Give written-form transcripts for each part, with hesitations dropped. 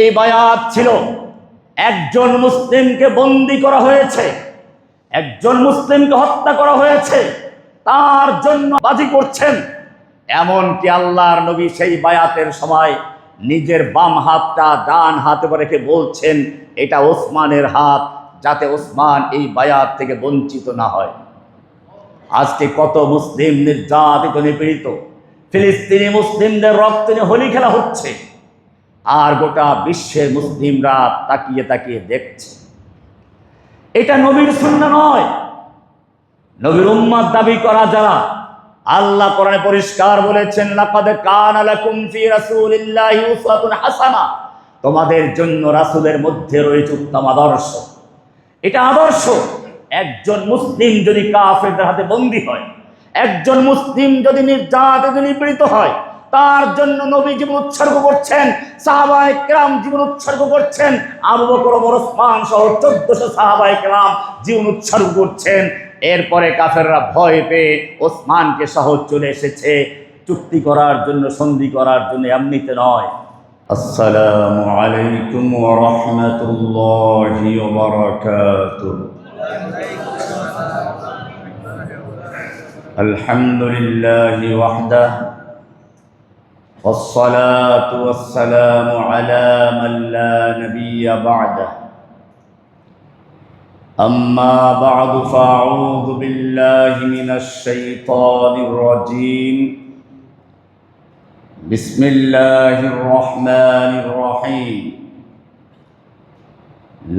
এই বায়াত ছিল, একজন মুসলিমকে বন্দী করা হয়েছে, একজন মুসলিমকে হত্যা করা হয়েছে, তার জন্য বাজি করছেন। এমনকি আল্লাহর নবী সেই বায়াতের সময় নিজের বাম হাতটা ডান হাতে রেখে বলছেন, এটা ওসমানের হাত, যাতে ওসমান এই বায়াত থেকে বঞ্চিত না হয়। আজকে কত মুসলিম নির্যাতিত, নিপীড়িত, ফিলিস্তিনি মুসলিমদের রক্ত নিয়ে হোলি খেলা হচ্ছে, আর গোটা বিশ্বের মুসলিমরা তাকিয়ে তাকিয়ে দেখছে। এটা নবীর সুন্নাহ নয়। নবীর উম্মত দাবি করা যারা, আল্লাহ কোরআনে পরিষ্কার বলেছেন, লাকাদ কানা লাকুম ফি রাসূলিল্লাহি উসওয়াতুন হাসানা, তোমাদের জন্য রাসূলের মধ্যে রয়েছে উত্তম আদর্শ। এটা আদর্শ। একজন মুসলিম যদি কাফেরদের হাতে বন্দী হয়, একজন মুসলিম যদি নির্যাতিত, নিপীড়িত হয়, তার জন্য নবী জীবন উৎসর্গ করছেন, সাহাবায়ে কেরাম জীবন উৎসর্গ করছেন, আবু বকর, ওমর, ওসমান সহ 1400 সাহাবায়ে কেরাম জীবন উৎসর্গ করছেন। এরপরে কাফেররা ভয় পেয়ে ওসমানকে সহ চলে এসেছে চুক্তি করার জন্য, সন্ধি করার জন্য, এমনিতে নয়। আসসালামু আলাইকুম ওয়া রাহমাতুল্লাহি ওয়া বারাকাতুহু। আলহামদুলিল্লাহি ওয়াহদাহু والصلاة والسلام على من لا نبي بعده أما بعد فأعوذ بالله من الشيطان الرجيم بسم الله الرحمن الرحيم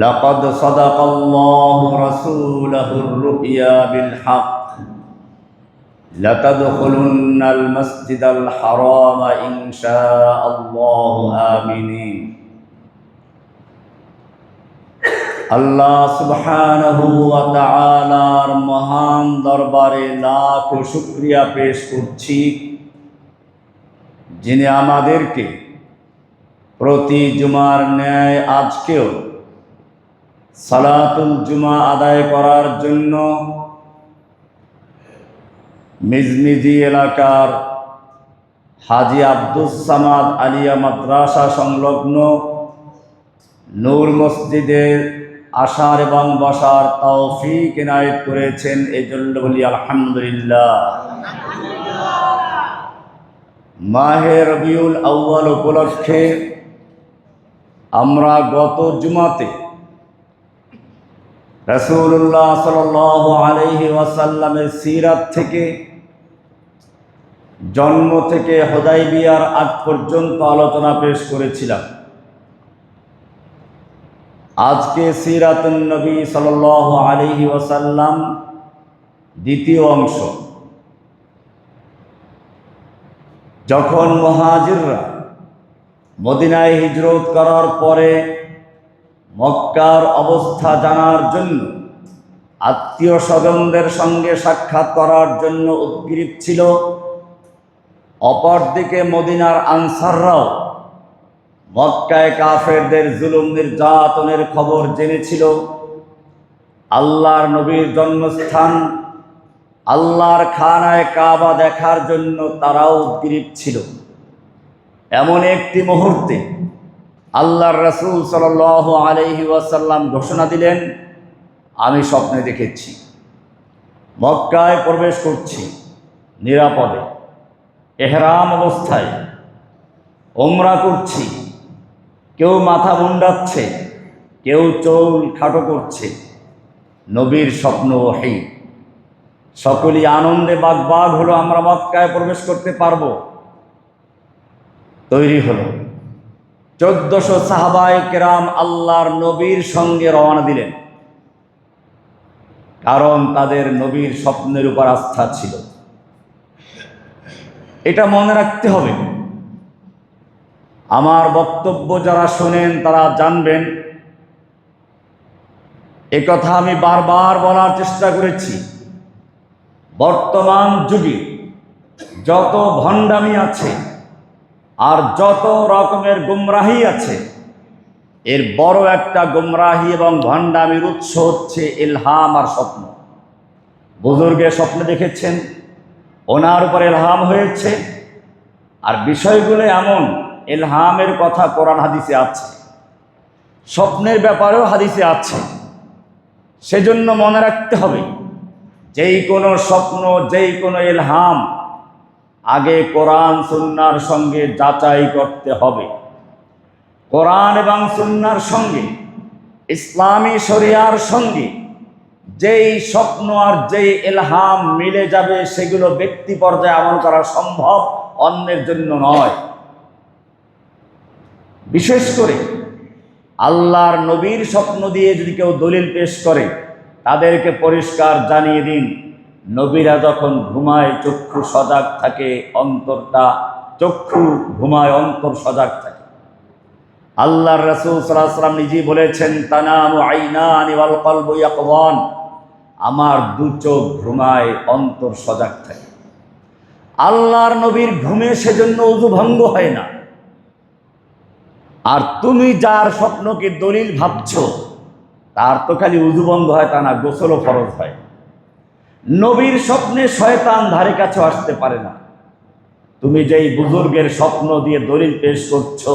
لقد صدق الله رسوله الرؤيا بالحق لتدخلن المسجد الحرام إن شاء الله آمنين। আল্লাহ সুবহানাহু ওয়া তাআলার মহান দরবারে লাখ শুকরিয়া পেশ করছি, যিনি আমাদেরকে প্রতি জুমার ন্যায় আজকেও সালাতুল জুমা আদায় করার জন্য মিজমিজি এলাকার হাজী আব্দুস সামাদ আলিয়া মাদ্রাসা সংলগ্ন নূর মসজিদে আসার এবং বসার তৌফিক ইনায়েত করেছেন। এই জন্য বলি আলহামদুলিল্লাহ। মাহে রবিউল আউয়াল উপলক্ষে আমরা গত জুমাতে রাসূলুল্লাহ সাল্লাল্লাহু আলাইহি ওয়াসাল্লামের সিরাত থেকে, জন্ম থেকে হুদায়বিয়ার আগ পর্যন্ত আলোচনা পেশ করেছিলাম। আজকে সিরাতুন নবী সাল্লাল্লাহু আলাইহি ওয়াসাল্লাম দ্বিতীয় অংশ। যখন মুহাজিররা মদিনায় হিজরত করার পরে মক্কার অবস্থা জানার জন্য, আত্মীয় স্বজনদের সঙ্গে সাক্ষাৎ করার জন্য উদ্গ্রীব ছিল, অপরদিকে মদিনার আনসাররাও মক্কায় কাফেরদের জুলুম নির্যাতনের খবর জেনেছিল। আল্লাহর নবীর জন্মস্থান আল্লাহর খানায় কাবা দেখার জন্য তারাও উদ্গ্রীব ছিল। এমন একটি মুহূর্তে আল্লাহর রাসূল সাল্লাল্লাহু আলাইহি ওয়াসাল্লাম ঘোষণা দিলেন, আমি স্বপ্নে দেখেছি মক্কায় প্রবেশ করছি নিরাপদে, ইহরাম অবস্থায়, উমরা করছি, কেউ মাথা মুন্ডাচ্ছে, কেউ চুল খাটো করছে। নবীর স্বপ্ন ওহী। সকলেই আনন্দে বাগবাগ হলো, আমরা মক্কায় প্রবেশ করতে পারবো। তৈরি হলো। 1400 সাহাবায়ে কেরাম আল্লাহর নবীর সঙ্গে রওনা দিলেন, কারণ তাদের নবীর স্বপ্নের উপর আস্থা ছিল। এটা মনে রাখতে হবে। আমার বক্তব্য যারা শোনেন তারা জানবেন, একথা আমি বারবার বলার চেষ্টা করেছি। বর্তমান যুগে যত ভণ্ডামি আছে আর যত রকমের গুমরাহি আছে, এর বড় একটা গুমরাহি এবং ভণ্ডামির উৎস হচ্ছে ইলহাম আর স্বপ্ন। বুজুর্গে স্বপ্ন দেখেছেন, ওনার উপর ইলহাম হয়েছে, আর বিষয়গুলো এমন ইলহামের কথা কোরআন হাদিসে আছে। স্বপ্নের ব্যাপারেও হাদিসে আছে। সেজন্য মনে রাখতে হবে, যেই কোনো স্বপ্ন, যেই কোনো ইলহাম আগে কোরআন সুন্নাহর সঙ্গে যাচাই করতে হবে। কোরআন এবং সুন্নাহর সঙ্গে, ইসলামী শরিয়ার সঙ্গে যেই স্বপ্ন আর যেই ইলহাম মিলে যাবে সেগুলো ব্যক্তি পর্যায়ে আমল করা সম্ভব, অন্যের জন্য নয়। বিশেষ করে আল্লাহর নবীর স্বপ্ন দিয়ে যদি কেউ দলিল পেশ করে, তাদেরকে পরিষ্কার জানিয়ে দিন, নবীরা যখন ঘুমায় চক্ষু সজাগ থাকে, চক্ষু ঘুমায় অন্তর সজাগ থাকে। আল্লাহর রাসূল সাল্লাল্লাহু আলাইহি ওয়াসাল্লাম নিজেই বলেছেন, তানামু আইনানি ওয়াল কলবু ইয়াকযান, আমার দু চোখ ঘুমায়, অন্তর সজাগ থাকে। আল্লাহর নবীর ঘুমে সেজন্য ওযু ভঙ্গ হয় না। আর তুমি যার স্বপ্নকে দলিল ভাবছো, তার তো খালি ওযু ভঙ্গ হয় তা না, গোসলও ফরজ হয়। নবীর স্বপ্নে শয়তান ধারে কাছে আসতে পারে না। তুমি যেই বুজুর্গের স্বপ্ন দিয়ে দলিল পেশ করছো,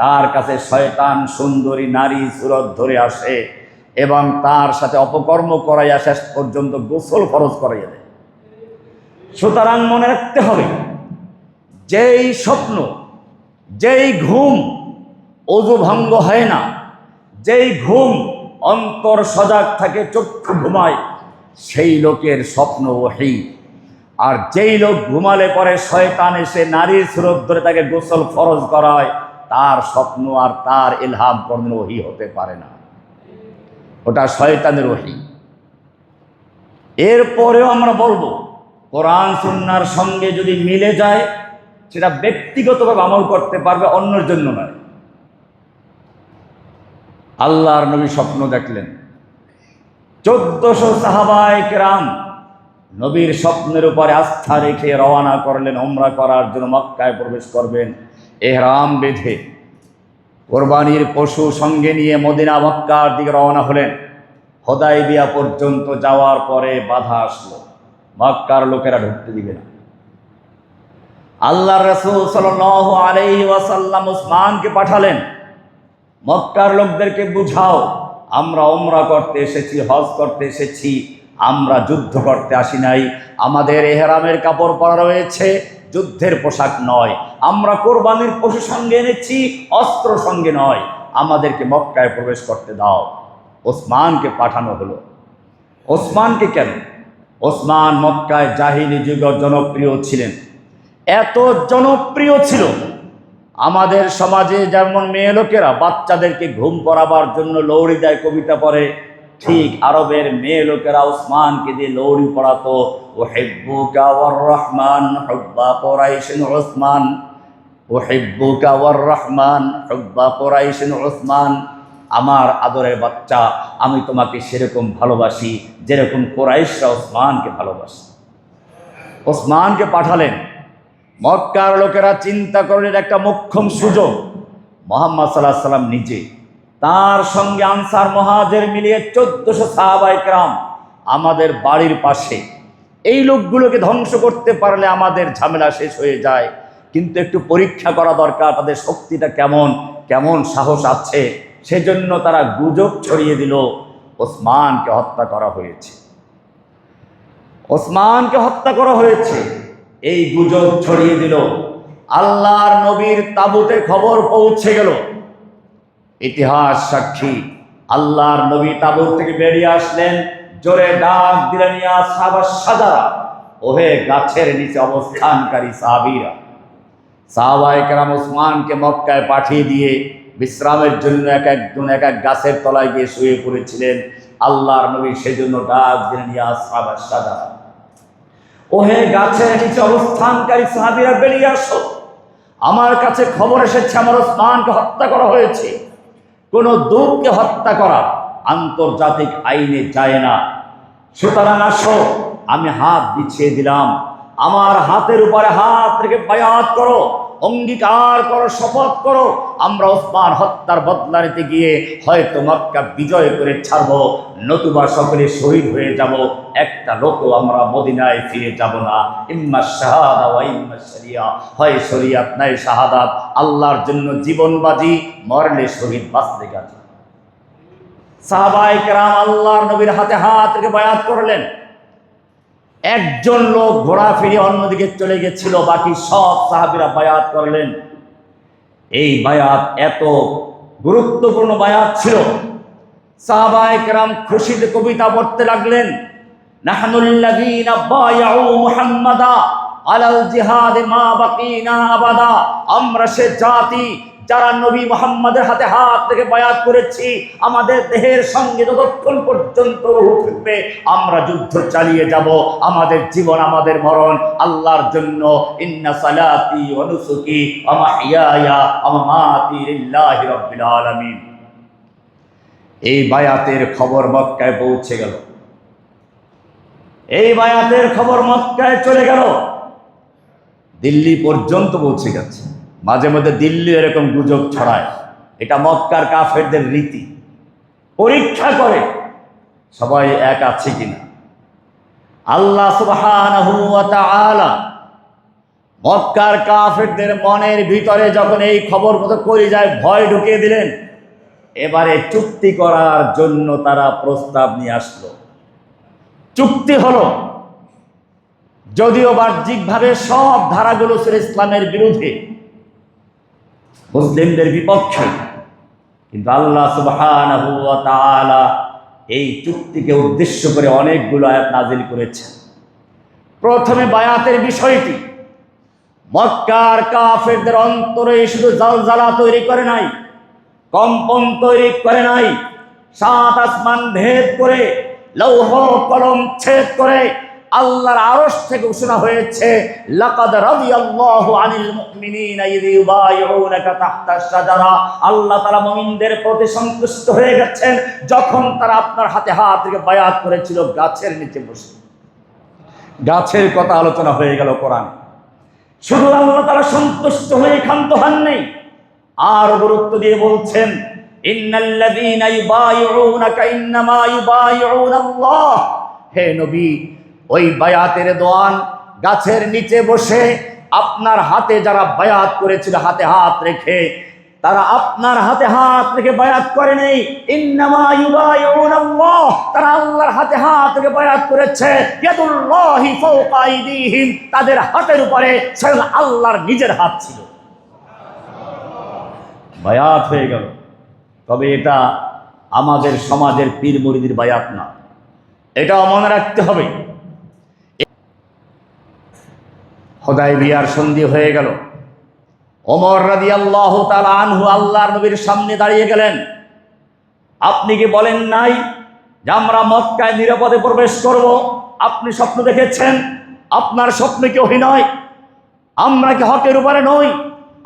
তার কাছে শয়তান সুন্দরী নারী সুরত ধরে আসে এবং তার সাথে অপকর্ম করাইয়া শেষ পর্যন্ত গোসল ফরজ করাইয়া দেয়। সুতরাং মনে রাখতে হবে, যেই স্বপ্ন, যেই ঘুম ওযু ভঙ্গ হয় না, যেই ঘুম অন্তর সজাগ থাকে, চক্ষু ঘুমায়, সেই লোকের স্বপ্ন ওহী। আর যেই লোক ঘুমালে পরে শয়তান এসে নারীর সুরত ধরে তাকে গোসল ফরজ করায়, তার স্বপ্ন আর তার ইলহাম কোনদিন ওহী হতে পারে না, ওটা শয়তানের ওহী। এরপরেও আমরা বলবো, কোরআন সুন্নাহর সঙ্গে যদি মিলে যায়, সেটা ব্যক্তিগতভাবে আমল করতে পারবে, অন্যের জন্য নয়। আল্লাহর নবী স্বপ্ন দেখলেন, 1400 সাহাবায়ে কেরাম নবীর স্বপ্নের উপরে আস্থা রেখে রওনা করলেন উমরা করার জন্য। মক্কায় প্রবেশ করবেন, ইহরাম বেঁধে কোরবানির পশু সঙ্গে নিয়ে মদিনা মক্কার দিকে রওনা হলেন। হুদায়বিয়া পর্যন্ত যাওয়ার পরে বাধা আসলো, মক্কার লোকেরা ঢুকতে দিবে না। আল্লাহর রাসূল সাল্লাল্লাহু আলাইহি ওয়াসাল্লাম উসমানকে পাঠালেন, মক্কার লোকদেরকে বুঝাও, আমরা উমরা করতে এসেছি, হজ করতে এসেছি, আমরা যুদ্ধ করতে আসি নাই। আমাদের ইহরামের কাপড় পরা রয়েছে, যুদ্ধের পোশাক নয়। আমরা কোরবানির পশু সঙ্গে এনেছি, অস্ত্র সঙ্গে নয়। আমাদেরকে মক্কায় প্রবেশ করতে দাও। ওসমানকে পাঠানো হলো। ওসমানকে কেন? ওসমান মক্কায় জাহিলি যুগে জনপ্রিয় ছিলেন। এত জনপ্রিয় ছিল, আমাদের সমাজে যেমন মেয়ে লোকেরা বাচ্চাদেরকে ঘুম পড়াবার জন্য লৌরি দেয়, কবিতা পড়ে, ঠিক আরবের মেয়ে লোকেরা ওসমানকে দিয়ে লৌরি পড়াতো। উহিব্বুকা ওয়ার রহমান হুব্বা কুরাইশিন ওসমান, উহিব্বুকা ওয়ার রহমান হুব্বা কুরাইশিন ওসমান, আমার আদরের বাচ্চা, আমি তোমাকে সেরকম ভালোবাসি যেরকম কুরাইশরা ওসমানকে ভালোবাসে। ওসমানকে পাঠালেন। মক্কার লোকেরা চিন্তা করলেন, একটা মোক্ষম সুযোগ। মুহাম্মদ সাল্লাল্লাহু আলাইহি ওয়াসাল্লাম নিজে, তার সঙ্গে আনসার মুহাজির মিলিয়ে 1400 সাহাবায়ে কেরাম আমাদের বাড়ির পাশে। এই লোকগুলোকে ধ্বংস করতে পারলে আমাদের ঝামেলা শেষ হয়ে যায়, কিন্তু একটু পরীক্ষা করা দরকার তাদের শক্তিটা কেমন, কেমন সাহস আছে। সেজন্য তারা গুজব ছড়িয়ে দিল, ওসমানকে হত্যা করা হয়েছে, ওসমানকে হত্যা করা হয়েছে। এই গুজব ছড়িয়ে দিল। আল্লাহর নবীর তাবুতে খবর পৌঁছে গেল। ইতিহাস সাক্ষী, আল্লাহর নবী তাবুত থেকে বেরিয়ে আসলেন, জোরে ডাক দিলেন, ইয়া সাহাবাস সাজারা, ওহে গাছের নিচে অবস্থানকারী সাহাবীরা। সাহাবায়ে কেরাম ওসমানকে মক্কায় পাঠিয়ে দিয়ে বিশ্রামের জন্য এক এক গাছের তলায় গিয়ে শুয়ে পড়েছিলেন। আল্লাহর নবী সেজন্য ডাক দিলেন, ইয়া সাহাবাস সাজারা, ওহে গাছের নিচে অবস্থানকারী সাহাবীরা, বেরিয়ে আসো। আমার কাছে খবর এসেছে আমার ওসমানকে হত্যা করা হয়েছে। কোনো দূতকে হত্যা করা আন্তর্জাতিক আইনে যায় না। সুতরাং আসো, আমি হাত বিছিয়ে দিলাম, আমার হাতের উপরে হাত রেখে বায়াত করো, অঙ্গীকার করো, শপথ করো, আমরা ওসমান হত্যার বদলা নিতে গিয়ে হয়তো মক্কা বিজয় করে ছাড়বো, নতুবা সকলে শহীদ হয়ে যাব, একটা লোকও আমরা মদিনায় ফিরে যাব না। ইম্মা শাহাদা ওয়া ইম্মা শরিয়া, হয় শরিয়াত নাই শাহাদাত। আল্লাহর জন্য জীবন বাজি, মরলে শহীদ, বাঁচলে গাজী। সাহাবায়ে কেরাম আল্লাহর নবীর হাতে হাত রেখে বায়াত করলেন। একজন লোক ঘোড়া ফিরে অন্যদিকে চলে গেছিল, বাকি সব সাহাবীরা বায়াত করলেন। এই বায়াত এত গুরুত্বপূর্ণ বায়াত ছিল, সাহাবায়ে কেরাম খুশিতে কবিতা পড়তে লাগলেন। নাহনুল্লাযীনা বায়াউ মুহাম্মাদা আলাল জিহাদ মা বাকিনা আবাদা। আমরা সে জাতি যারা নবী মুহাম্মাদের হাতে হাত থেকে বায়াত করেছি, আমাদের দেহের সঙ্গে যতক্ষণ পর্যন্ত রূহ থাকবে আমরা যুদ্ধ চালিয়ে যাব, আমাদের জীবন আমাদের মরণ আল্লাহর জন্য। ইন্না সালাতি ওয়া নুসুকি ওয়া মাহইয়ায়া ওয়া মামাতি লিল্লাহি রাব্বিল আলামিন। এই বায়াতের খবর মক্কায় পৌঁছে গেল। এই বায়াতের খবর মক্কায় চলে গেল, দিল্লি পর্যন্ত পৌঁছে গেছে। মাঝে মধ্যে দিল্লি এরকম গুজব ছড়ায়, এটা মক্কার কাফেরদের রীতি, পরীক্ষা করে সবাই এক আছে কিনা। আল্লাহ সুবহানাহু ওয়া তাআলা মক্কার কাফেরদের মনের ভিতরে যখন এই খবর মতো করে যায় ভয় ঢুকিয়ে দিলেন। এবারে চুক্তি করার জন্য তারা প্রস্তাব নিয়ে আসলো। চুক্তি হলো, যদিও বাহ্যিকভাবে সব ধারাগুলো ছিল ইসলামের বিরুদ্ধে, মুসলিমদের বিপক্ষে, কিন্তু আল্লাহ সুবহানাহু ওয়া তাআলা এই চুক্তিকে উদ্দেশ্য করে অনেকগুলো আয়াত নাজিল করেছেন। প্রথমে বায়াতের বিষয়টি মক্কার কাফেরদের অন্তরে শুধু জালজালা তৈরি করে নাই, কম্পন তৈরি করে নাই, সাত আসমান ভেদ করে লৌহ কলম ছেদ করে আল্লাহর আরশ থেকে ঘোষণা হয়েছে, লাকাদ রাদিয়াল্লাহু আনিল মুমিনিনা ইয ইউবাইউনাকা তাহতা শাজারা। আল্লাহ তাআলা মুমিনদের প্রতি সন্তুষ্ট হয়ে গেছেন যখন তারা আপনার হাতে হাত রেখে বায়াত করেছিল গাছের নিচে বসে। গাছের কথা আলোচনা হয়ে গেল কোরআন। শুধু আল্লাহ তাআলা সন্তুষ্ট হয়ে ক্ষান্ত হন নাই, আর গুরুত্ব দিয়ে বলছেন, ইন্নাল্লাযীনা ইউবাইউনাকা ইন্নামা ইউবাইউনাল্লাহ। হে নবী, ওই বায়াতের দোয়ান গাছের নিচে বসে আপনার হাতে যারা বায়াত করেছিল হাতে হাত রেখে, তারা আপনার হাতে হাত রেখে বায়াত করে নেই। ইন্নামা ইউবাইউনাল্লাহ, তারা আল্লাহর হাতে হাত রেখে বায়াত করেছে। ইয়াদুল্লাহি ফাওকা আইদিহিম, তাদের হাতের উপরে স্বয়ং আল্লাহর নিজের হাত ছিল। বায়াত হয়ে গেল। তবে এটা আমাদের সমাজের পীর মুরিদের বায়াত না, এটাও মনে রাখতে হবে। হুদায়বিয়ার সন্ধি হয়ে গেল। ওমর রাদিয়াল্লাহু তাআলা আনহু আল্লাহর নবীর সামনে দাঁড়িয়ে গেলেন। আপনি কি বলেন নাই যে আমরা মক্কায় নিরাপদে প্রবেশ করব? আপনি স্বপ্ন দেখেছেন, আপনার স্বপ্ন কি অভিনয়? আমরা কি হকের উপরে নই?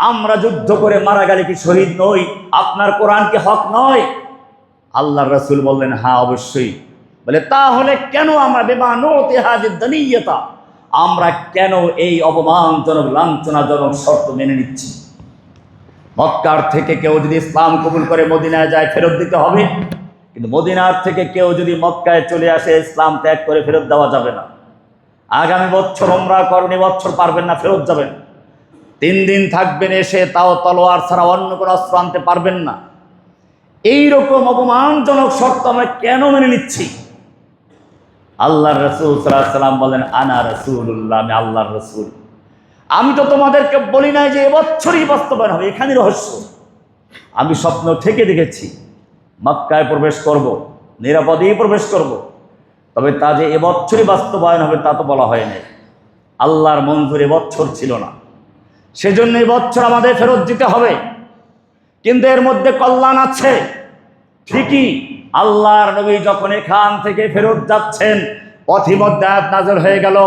আমরা যুদ্ধ করে মারা গেলে কি শহীদ নই? আপনার কোরআন কি হক নয়? আল্লাহর রাসূল বললেন, হ্যাঁ অবশ্যই। বলে, তাহলে কেন আমরা বেমানুতি হাযিদ দানিয়াতা, আমরা কেন এই অপমানজনক লাঞ্ছনাজনক শর্ত মেনে নিচ্ছি? মক্কার থেকে কেউ যদি ইসলাম কবুল করে মদিনায় যায় ফেরত দিতে হবে, কিন্তু মদিনার থেকে কেউ যদি মক্কায় চলে আসে ইসলাম ত্যাগ করে ফেরত দেওয়া যাবে না। আগামী বছর উমরা করেন, বছর পারবেন না, ফেরত যাবেন। 3 দিন থাকবেন, এসে তাও তলোয়ার ছাড়া অন্য কোনো অস্ত্র আনতে পারবেন না। এইরকম অপমানজনক শর্ত আমরা কেন মেনে নিচ্ছি? আল্লাহর রাসূল সাল্লাল্লাহু আলাইহি ওয়াসাল্লাম বলেন, আনা রাসূলুল্লাহ, আমি আল্লাহর রাসূল। আমি তো তোমাদেরকে বলি নাই যে এবছরই বাস্তবায়ন হবে, এখানে রহস্য। আমি স্বপ্ন থেকে দেখেছি মক্কায় প্রবেশ করব, নিরাপদেই প্রবেশ করব, তবে তা যে এবছরই বাস্তবায়ন হবে তা তো বলা হয় নাই। আল্লাহর মঞ্জুর এবছর ছিল না, সেজন্য এবছর আমাদের ফেরত দিতে হবে। কিন্তু এর মধ্যে কল্যাণ আছে ঠিকই। আল্লাহর নবী যখন এখান থেকে ফেরত যাচ্ছেন, পথিমধ্যে আয়াত নাযিল হয়ে গেল,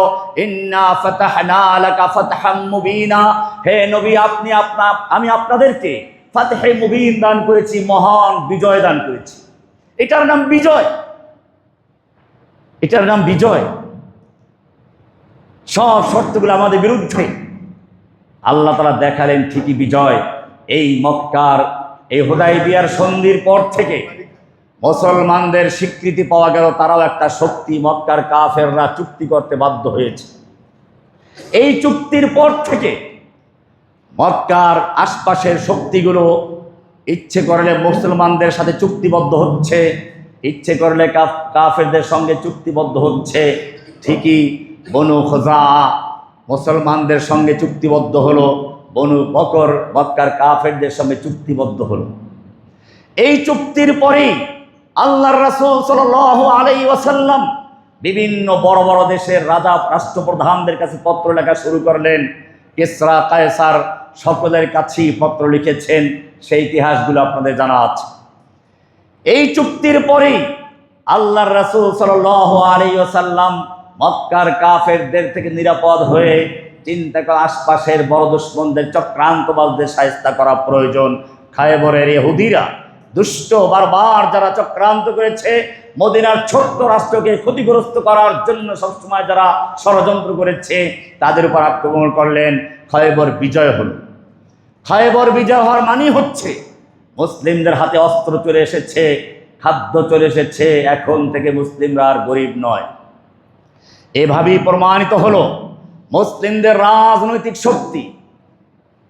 ইন্না ফাতাহনা লাকা ফাতহাম মুবিনা। হে নবী, আমি আপনাদেরকে ফাতহে মুবিন দান করেছি, মহান বিজয় দান করেছি। এটার নাম বিজয়, এটার নাম বিজয়। সব শর্তগুলো আমাদের বিরুদ্ধে, আল্লাহ তাআলা দেখালেন ঠিকই বিজয়। এই মক্কার এই হুদায়বিয়ার সন্ধির পর থেকে মুসলমানদের স্বীকৃতি পাওয়া গেল, তারাও একটা শক্তি। মক্কার কাফেররা চুক্তি করতে বাধ্য হয়েছে। এই চুক্তির পর থেকে মক্কার আশপাশের শক্তিগুলো ইচ্ছে করলে মুসলমানদের সাথে চুক্তিবদ্ধ হচ্ছে, ইচ্ছে করলে কাফেরদের সঙ্গে চুক্তিবদ্ধ হচ্ছে। ঠিকই বনু খোজা মুসলমানদের সঙ্গে চুক্তিবদ্ধ হলো, বনু বকর মক্কার কাফেরদের সঙ্গে চুক্তিবদ্ধ হলো। এই চুক্তির পরেই আল্লাহর রাসূল সাল্লাল্লাহু আলাইহি ওয়াসাল্লাম বিভিন্ন বড় বড় দেশের রাজা রাষ্ট্রপ্রধানদের কাছে পত্র লেখা শুরু করলেন। কিসরা, কায়সার সকলের কাছেই পত্র লিখেছেন। সেই ইতিহাসগুলো আপনাদের জানা আছে। এই চুক্তির পরেই আল্লাহর রাসূল সাল্লাল্লাহু আলাইহি ওয়াসাল্লাম মক্কার কাফেরদের থেকে নিরাপদ হয়ে চিন্তা করে আশপাশের বড় দুশমনদের চক্রান্তবাজদের শায়েস্তা করা প্রয়োজন। খায়বরের ইহুদিরা দুষ্ট বারবার যারা চক্রান্ত করেছে, মদিনার ছোট্ট রাষ্ট্রকে ক্ষতিগ্রস্ত করার জন্য সবসময় যারা ষড়যন্ত্র করেছে, তাদের উপর আক্রমণ করলেন। খায়বর বিজয় হলো। খায়বর বিজয় হওয়ার মানেই হচ্ছে মুসলিমদের হাতে অস্ত্র চলে এসেছে, খাদ্য চলে এসেছে, এখন থেকে মুসলিমরা আর গরিব নয়। এভাবেই প্রমাণিত হলো মুসলিমদের রাজনৈতিক শক্তি,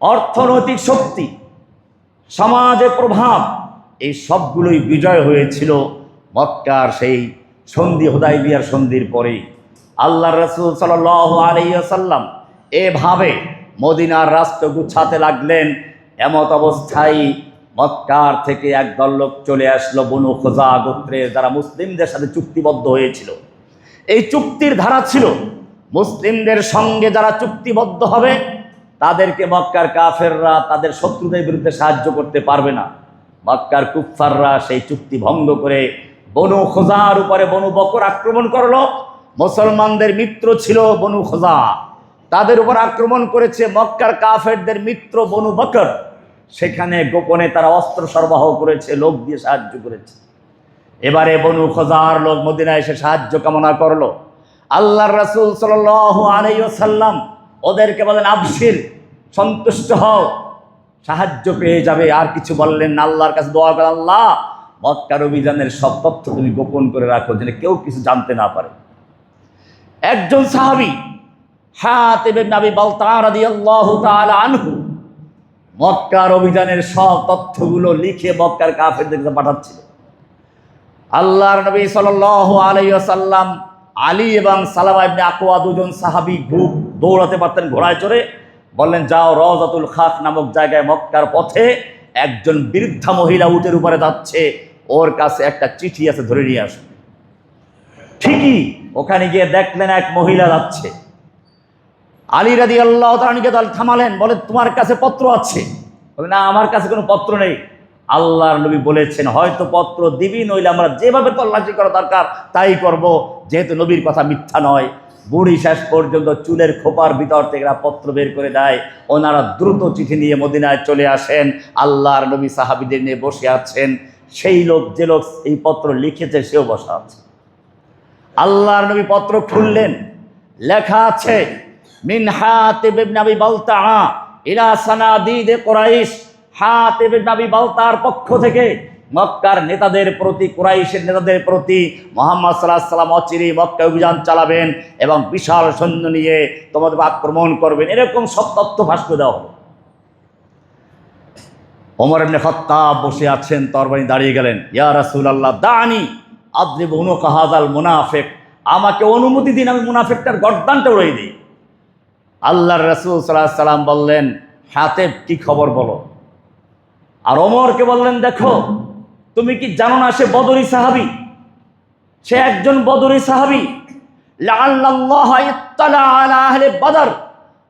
অর্থনৈতিক শক্তি, সমাজে প্রভাব, এই সবগুলোই বিজয় হয়েছিল মক্কার সেই সন্ধি, হুদায়বিয়ার সন্ধির পরেই। আল্লাহর রাসূল সাল্লাল্লাহু আলাইহি ওয়াসাল্লাম এভাবে মদিনার রাষ্ট্র গুছাতে লাগলেন। এমত অবস্থায় মক্কার থেকে একদল লোক চলে আসলো বনু খোজা গোত্রের, যারা মুসলিমদের সাথে চুক্তিবদ্ধ হয়েছিল। এই চুক্তির ধারা ছিল মুসলিমদের সঙ্গে যারা চুক্তিবদ্ধ হবে তাদেরকে মক্কার কাফেররা তাদের শত্রুদের বিরুদ্ধে সাহায্য করতে পারবে না। মক্কার কুফফাররা সেই চুক্তি ভঙ্গ করে বনু খোজার উপরে বনু বকর আক্রমণ করলো। মুসলমানদের মিত্র ছিল বনু খোজা, তাদের উপর আক্রমণ করেছে মক্কার কাফেরদের মিত্র বনু বকর। সেখানে গোপনে তারা অস্ত্র সরবরাহ করেছে, লোক দিয়ে সাহায্য করেছে। এবারে বনু খোজার লোক মদিনায় এসে সাহায্য কামনা করলো। আল্লাহর রাসূল সাল্লাল্লাহু আলাইহি ওয়াসাল্লাম ওদেরকে বলেন, আবশির, সন্তুষ্ট হও, সাহায্য পেয়ে যাবে। আর কিছু বললেন না, আল্লাহর কাছে দোয়া করে, আল্লাহ মক্কার অভিযানের সব তথ্য তুমি গোপন করে রাখো, যেন কেউ কিছু জানতে না পারে। একজন সাহাবী হাতিব ইবনে আবি বালতাআ রাদিয়াল্লাহু তাআলা আনহু মক্কার অভিযানের সব তথ্যগুলো লিখে মক্কার কাফেরদের কাছে পাঠাচ্ছিল। আল্লাহর নবী সাল্লাল্লাহু আলাইহি ওয়াসাল্লাম আলী এবং সালামা ইবনে আকওয়া দুজন সাহাবী গ্রুপ দৌড়াতে পারতেন ঘোড়ায় চড়ে। বললেন, যাও রওজাতুল খাফ নামক জায়গায় মক্কার পথে একজন বৃদ্ধা মহিলা উটের উপরে যাচ্ছে, ওর কাছে একটা চিঠি আছে, ধরে নিয়ে আসবে। ঠিকই ওখানে গিয়ে দেখলেন এক মহিলা যাচ্ছে। আলী রাদিয়াল্লাহু তাআলা আনহুকে থামালেন, বলে, তোমার কাছে পত্র আছে? বলে, না, আমার কাছে কোনো পত্র নেই। আল্লাহর নবী বলেছেন, হয়তো পত্র দিবি, নইলে আমরা যেভাবে তল্লাশি করা দরকার তাই করব, যেহেতু নবীর কথা মিথ্যা নয়। বুড়ি শেষ পর্যন্ত চুলের খোপার ভিতর থেকে পত্র বের করে দেয়। ওনারা দ্রুত চিঠি নিয়ে মদিনায় চলে আসেন। আল্লাহর নবী সাহাবীদের নিয়ে বসে আছেন। সেই লোক, যে লোক এই পত্র লিখেছে, সেও বসা আছে। আল্লাহর নবী পত্র খুললেন, লেখা আছে, মিন হাতিব ইবনে আবি বালতাআ ইলা সানাদিদ কুরাইশ। হাতিব ইবনে আবি বালতার পক্ষ থেকে মক্কার নেতাদের প্রতি, কুরাইশের নেতাদের প্রতি, মুহাম্মদ সাল্লাল্লাহু আলাইহি ওয়াসাল্লাম অচিরেই মক্কা অভিযান চালাবেন এবং বিশাল সৈন্য নিয়ে তোমাদের আক্রমণ করবেন, এরকম সব তথ্য ফাঁস করে দেওয়া হলো। ওমর ইবনে খাত্তাব বসে আছেন, তরবারি দাঁড়িয়ে গেলেন, ইয়া রাসূলুল্লাহ দানি আদরিব উনুকা হাযাল মুনাফিক, আমাকে অনুমতি দিন, আমি মুনাফিকটার গর্দানটা উড়িয়ে দিই। আল্লাহর রাসূল সাল্লাল্লাহু আলাইহি ওয়াসাল্লাম বললেন, হাতেব, কি খবর বলো। আর ওমরকে বললেন, দেখো, তুমি কি জানো না সে বদরি সাহাবী, সে একজন বদরি সাহাবী। লাআল্লাল্লাহ ইত্তালা আলা আহলি বদর,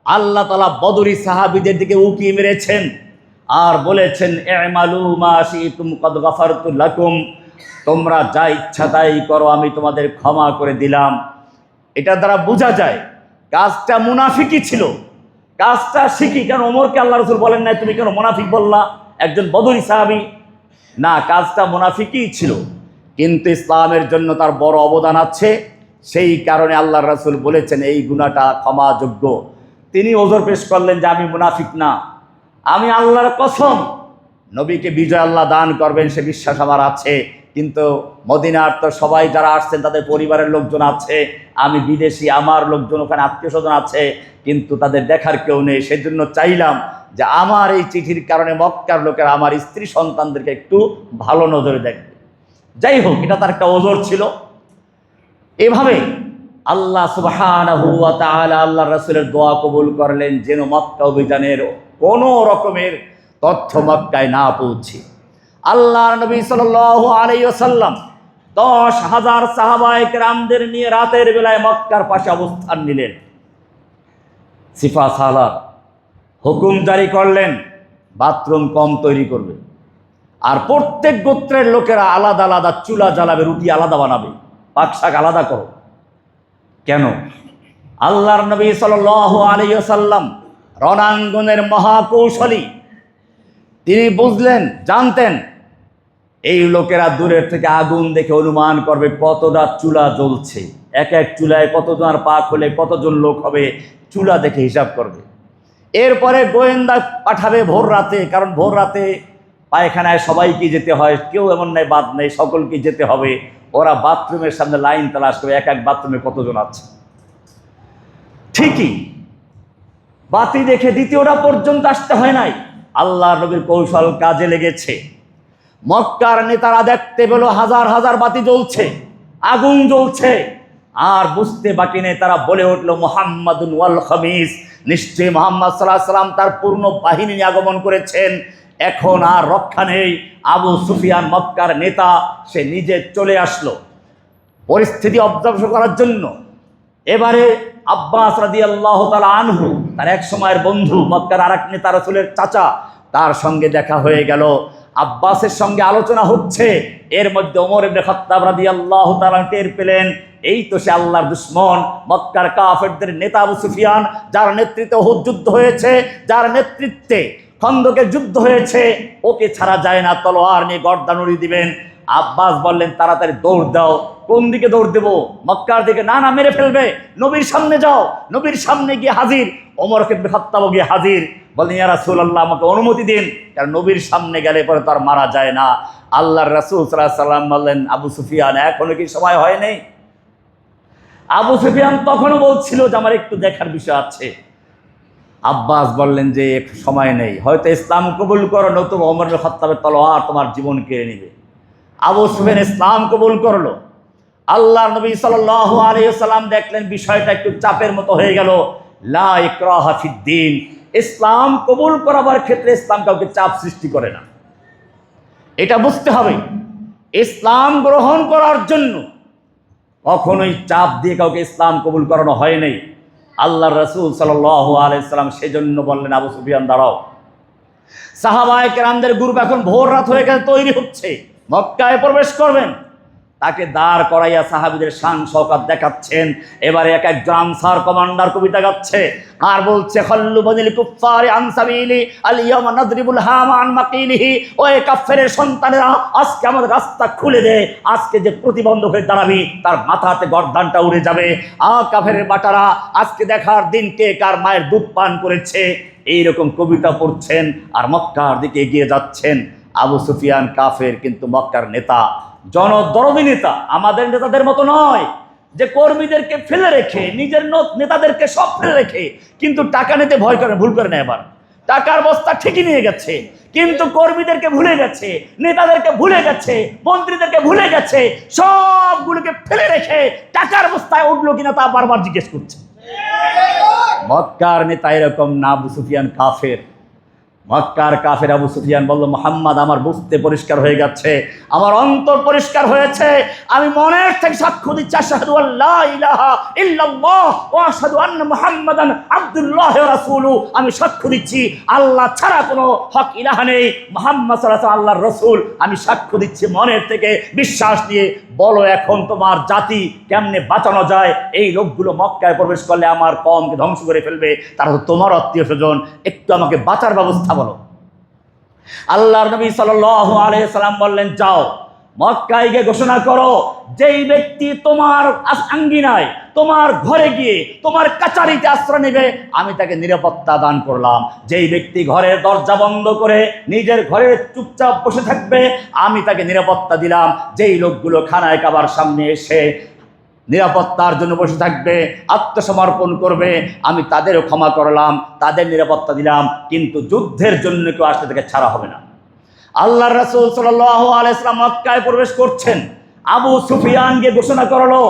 আল্লাহ তাআলা বদরি সাহাবীদের দিকে উকি মেরেছেন আর বলেছেন, ইমালু মা শিতুম কদ গফারতু লাকুম, তোমরা যা ইচ্ছা তাই করো, আমি তোমাদের ক্ষমা করে দিলাম। এটা দ্বারা বোঝা যায় কাজটা মুনাফিকই ছিল, কাজটা শিখি। কেন ওমরকে আল্লাহ রাসূল বলেন নাই, তুমি কেন মুনাফিক বললা, একজন বদরি সাহাবী? না, কাজটা মুনাফিকই ছিল, কিন্তু ইসলামের জন্য তার বড় অবদান আছে। সেই কারণে আল্লাহর রাসূল বলেছেন এই গুনাহটা ক্ষমাযোগ্য। তিনি ওজর পেশ করলেন যে আমি মুনাফিক না, আমি আল্লাহর কসম নবীকে বিজয় আল্লাহ দান করবেন সে বিশ্বাস আমার আছে, কিন্তু মদিনার তো সবাই যারা আসছেন তাদের পরিবারের লোকজন আছে, আমি বিদেশি, আমার লোকজন ওখানে আত্মীয় স্বজন আছে, কিন্তু তাদের দেখার কেউ নেই। সেজন্য চাইলাম যে আমার এই চিঠির কারণে মক্কার লোকেরা আমার স্ত্রী সন্তানদেরকে একটু ভালো নজরে দেখবে। যাই হোক, এটা তার একটা ওজর ছিল। এভাবে আল্লাহ সুবহানাহু ওয়া তাআলা আল্লাহর রাসূলের দোয়া কবুল করলেন যেন মক্কা অভিযানের কোনো রকমের তথ্য মক্কায় না পৌঁছে। আল্লাহর নবী সাল্লাল্লাহু আলাইহি ওয়াসাল্লাম 10,000 সাহাবায়ে কেরামদের নিয়ে রাতের বেলায় মক্কার পাশে অবস্থান নিলেন। সিফা সালাত হুকুম জারি করলেন বাথরুম কম তৈরি করবে, আর প্রত্যেক গোত্রের লোকেরা আলাদা আলাদা চুলা জ্বালাবে, রুটি আলাদা বানাবে, পাক শাক আলাদা করো। কেন? আল্লাহর নবী সাল্লাল্লাহু আলাইহি ওয়াসাল্লাম রণাঙ্গনের মহাকৌশলী, তিনি বুঝলেন, জানতেন এই লোকেরা দূরের থেকে আগুন দেখে অনুমান করবে কতটা চুলা জ্বলছে, এক এক চুলায় কতজনের পাক হলে কতজন লোক হবে, চুলা দেখে হিসাব করবে। এরপরে গোয়েন্দা পাঠাবে ভোর রাতে, কারণ ভোর রাতে পায়খানায় সবাইকে যেতে হয়, কেউ এমন নাই বাদ নেই, সকলকে যেতে হবে। ওরা বাথরুমের সামনে লাইন তালাশ করে এক এক বাথরুমে কতজন আছে। ঠিকই বাতি দেখে দ্বিতীয়টা পর্যন্ত আসতে হয় নাই, আল্লাহর নবীর কৌশল কাজে লেগেছে। মক্কার নেতারা দেখতে পেল হাজার হাজার বাতি জ্বলছে, আগুন জ্বলছে, আর বুঝতে বাকি নেই, তারা বলে উঠল মুহাম্মাদুন ওয়াল খামিস, নিশ্চয়ই মুহাম্মদ সাল্লাল্লাহু আলাইহি ওয়াসাল্লাম তার পূর্ণ বাহিনী নিয়ে আগমন করেছেন, এখন আর রক্ষা নেই। আবু সুফিয়ান মক্কার নেতা, সে নিজে চলে আসলো পরিস্থিতি অবজার্ভ করার জন্য। এবারে আব্বাস রাদিয়াল্লাহু তাআলা আনহু, তার এক সময়ের বন্ধু, মক্কার আরেক নেতা, রাসূলের চাচা, তার সঙ্গে দেখা হয়ে গেল। আব্বাসের সঙ্গে আলোচনা হচ্ছে, এর মধ্যে ওমর ইবনে খাত্তাব রাদিয়াল্লাহু তাআলা টের পেলেন এই তো সে আল্লাহর দুশমন, মক্কার কাফেরদের নেতা আবু সুফিয়ান, যার নেতৃত্বে উহুদ যুদ্ধ হয়েছে, যার নেতৃত্বে খন্দকের যুদ্ধ হয়েছে, ওকে ছাড়া যায় না, তলোয়ার নিয়ে গর্দান উড়িয়ে দিবেন। আব্বাস বললেন তাড়াতাড়ি দৌড় দাও। কোন দিকে দৌড় দেবো? মক্কার দিকে। না না, মেরে ফেলবে, নবীর সামনে যাও। নবীর সামনে গিয়ে হাজির। ওমর ইবনে খাত্তাব গিয়ে হাজির, বললেন ইয়া রাসূলুল্লাহ, আমাকে অনুমতি দিন, কারণ নবীর সামনে গেলে পরে তো আর মারা যায় না। আল্লাহর রাসূল সাল্লাল্লাহু আলাইহি ওয়াসাল্লাম বললেন আবু সুফিয়ান, এখনো কি সময় হয় নাই? আবু সুফিয়ান তখনও বলছিল যে আমার একটু দেখার বিষয় আছে। আব্বাস বললেন যে সময় নেই, হয়তো ইসলাম কবুল করো, নতুবা ওমর ইবনে খাত্তাবের তলোয়ার তোমার জীবন কেড়ে নেবে। আবু সুফিয়ান ইসলাম কবুল করলো। আল্লাহর নবী সাল্লাল্লাহু আলাইহি ওয়াসাল্লাম দেখলেন বিষয়টা একটু চাপের মতো হয়ে গেল। লা ইকরাহা ফিদ্দীন, ইসলাম কবুল করাবার ক্ষেত্রে ইসলাম কাউকে চাপ সৃষ্টি করে না, এটা বুঝতে হবে। ইসলাম গ্রহণ করার জন্য কখনোই চাপ দিয়ে কাউকে ইসলাম কবুল করানো হয় নাই। আল্লাহর রাসূল সাল্লাল্লাহু আলাইহি ওয়াসাল্লাম সেজন্য বললেন আবু সুফিয়ান দাঁড়াও। সাহাবায়ে কেরামদের গ্রুপ এখন ভোর রাত হয়ে গেছে, তৈরি হচ্ছে, মক্কায় প্রবেশ করবেন। তাকে দাঁড় করাইয়া সাহাবীদের শান শওকত দেখাচ্ছেন। এবারে এক একজন আনসার কমান্ডার কবিতা গাচ্ছে আর বলছে খল্লু বনিল কুফফারি আন সাবিলি আল ইয়াওমা নাদরিবুল হামা আন মাকিলিহি, ওই কাফেরের সন্তানেরা আজকে আমাদের রাস্তা খুলে দে, আজকে যে প্রতিবন্ধক হয়ে দাঁড়াবি তার মাথাতে গর্দানটা উড়ে যাবে। কাফেরের বাটারা, আজকে দেখার দিন কে কার মায়ের দুধ পান করেছে। এইরকম কবিতা পড়ছেন আর মক্কার দিকে এগিয়ে যাচ্ছেন। আবু সুফিয়ান কাফের, কিন্তু মক্কার নেতা, জনদরদি নেতা, আমাদের নেতাদের মতো নয় যে কর্মীদেরকে ফেলে রেখে, নিজের নেতাদেরকে সব ফেলে রেখে কিন্তু টাকা নিতে ভয় করে, ভুল করে না। এবার টাকার বস্তা ঠিকই নিয়ে গেছে, কিন্তু কর্মীদেরকে ভুলে গেছে, নেতাদেরকে ভুলে গেছে, মন্ত্রীদেরকে ভুলে গেছে, সবগুলোকে ফেলে রেখে টাকার বস্তায় উঠলো কিনা তা বারবার জিজ্ঞেস করছে। মক্কার নেতা এরকম না, আবু সুফিয়ান কাফের। মক্কার কাফের আবু সুফিয়ান বলল মুহাম্মদ, আমার বুঝতে পরিষ্কার হয়ে গেছে, আমার অন্তর পরিষ্কার হয়েছে, আমি মনের থেকে সাক্ষ্য দিচ্ছি আশহাদু আল্লা ইলাহা ইল্লাল্লাহ ওয়া আশহাদু আন্না মুহাম্মাদান আবদুল্লাহ ওয়া রাসূলুহু, আমি সাক্ষ্য দিচ্ছি আল্লাহ ছাড়া কোনো হক ইলাহা নেই, মুহাম্মদ সাল্লাল্লাহু আলাইহি ওয়াসাল্লাম আল্লাহর রাসূল, আমি সাক্ষ্য দিচ্ছি মনের থেকে বিশ্বাস নিয়ে। বলো এখন তোমার জাতি কেমনে বাঁচানো যায়? এই লোকগুলো মক্কায় প্রবেশ করলে আমার কওমকে ধ্বংস করে ফেলবে, তারা তো তোমার আত্মীয় স্বজন, একটু আমাকে বাঁচার ব্যবস্থা বলো। আল্লাহর নবী সাল্লাল্লাহু আলাইহি সাল্লাম বললেন যাও মক্কায় গিয়ে ঘোষণা করো, যেই ব্যক্তি তোমার আঙ্গিনায়, তোমার ঘরে গিয়ে, তোমার কাচারিতে আশ্রয় নেবে, আমি তাকে নিরাপত্তা দান করলাম। যেই ব্যক্তি ঘরের দরজা বন্ধ করে নিজের ঘরে চুপচাপ বসে থাকবে, আমি তাকে নিরাপত্তা দিলাম। যেই লোকগুলো খানায় কাবার সামনে এসে নিরাপত্তার জন্য বসে থাকবে, আত্মসমর্পণ করবে, আমি তাদেরও ক্ষমা করলাম, তাদের নিরাপত্তা দিলাম, কিন্তু যুদ্ধের জন্য কেউ আসতে থেকে ছাড়া হবে না। আল্লাহ রাসূল সাল্লাল্লাহু আলাইহি ওয়াসাল্লাম মক্কায় প্রবেশ করছেন, আবু সুফিয়ান গিয়ে ঘোষণা করলো।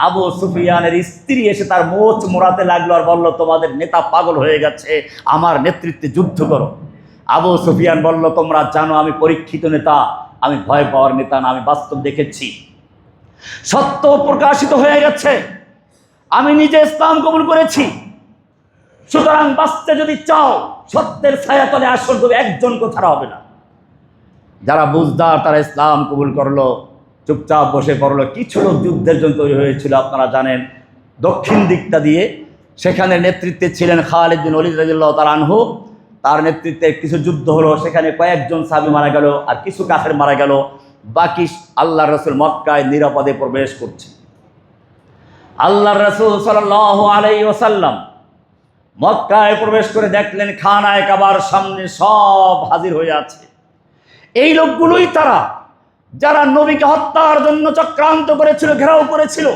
আবু সুফিয়ানের স্ত্রী এসে তার মোচ মোড়াতে লাগলো আর বলল, তোমাদের নেতা পাগল হয়ে গেছে, আমার নেতৃত্বে যুদ্ধ করো। আবু সুফিয়ান বলল, তোমরা জানো আমি পরীক্ষিত নেতা, আমি ভয় পাওয়ার নেতা না, আমি বাস্তব দেখেছি, সত্য প্রকাশিত হয়ে গেছে, আমি নিজে ইসলাম কবুল করেছি, সুতরাং বাঁচতে যদি চাও সত্যের ছায়াতলে আসল, তবে একজনকে ছাড়া হবে না। যারা বুঝদার তারা ইসলাম কবুল করলো, চুপচাপ বসে পড়লো। কিছু লোক যুদ্ধের জন্য তৈরি হয়েছিল, আপনারা জানেন, দক্ষিণ দিকটা দিয়ে, সেখানে নেতৃত্বে ছিলেন খালিদ বিন ওয়ালিদ রাদিয়াল্লাহু তাআলা আনহু। তার নেতৃত্বে কিছু যুদ্ধ হলো, সেখানে কয়েকজন সাহাবী মারা গেল আর কিছু কাফের মারা গেল। বাকি আল্লাহর রাসূল মক্কায় নিরাপদে প্রবেশ করছে। আল্লাহর রাসূল সাল্লাল্লাহু আলাইহি ওয়াসাল্লাম মক্কায় প্রবেশ করে দেখলেন খানায়ে কাবার সামনে সব হাজির হয়ে আছে। এই লোকগুলোই তারা যারা নবীকে হত্যার জন্য চক্রান্ত করেছিল, ঘেরাও করেছিল।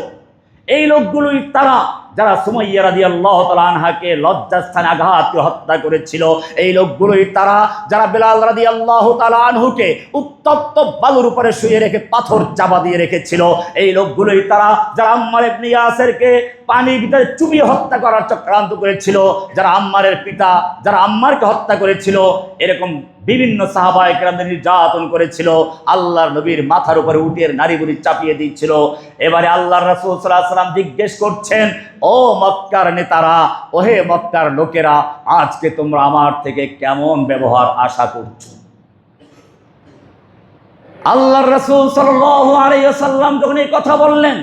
এই লোকগুলোই তারা যারা সুমাইয়া রাদিয়াল্লাহু তাআলা আনহাকে লজ্জাস্থানে আঘাত করে হত্যা করেছিল। এই লোকগুলোই তারা যারা বেলাল রাদিয়াল্লাহু তাআলা আনহুকে উত্তপ্ত বালুর উপরে শুয়ে রেখে পাথর চাপা দিয়ে রেখেছিল। এই লোকগুলোই তারা যারা আম্মার ইবনে ইয়াসিরকে পানির ভিতরে চুবিয়ে হত্যা করার চক্রান্ত করেছিল, যারা আম্মারের পিতা, যারা আম্মারকে হত্যা করেছিল, এরকম বিভিন্ন সাহাবায়ে কেরামদের নির্যাতন করেছিল, আল্লাহর নবীর মাথার উপরে উটের নাড়িভুড়ি চাপিয়ে দিচ্ছিল। এবারে আল্লাহর রাসূল সাল্লাল্লাহু আলাইহি ওয়াসাল্লাম জিজ্ঞেস করছেন, ও মক্কার নেতারা, ওহে মক্কার লোকেরা, আজকে তোমরা আমার থেকে কেমন ব্যবহার আশা করছো? আল্লাহর রাসূল সাল্লাল্লাহু আলাইহি ওয়াসাল্লাম যখন এই কথা বললেন,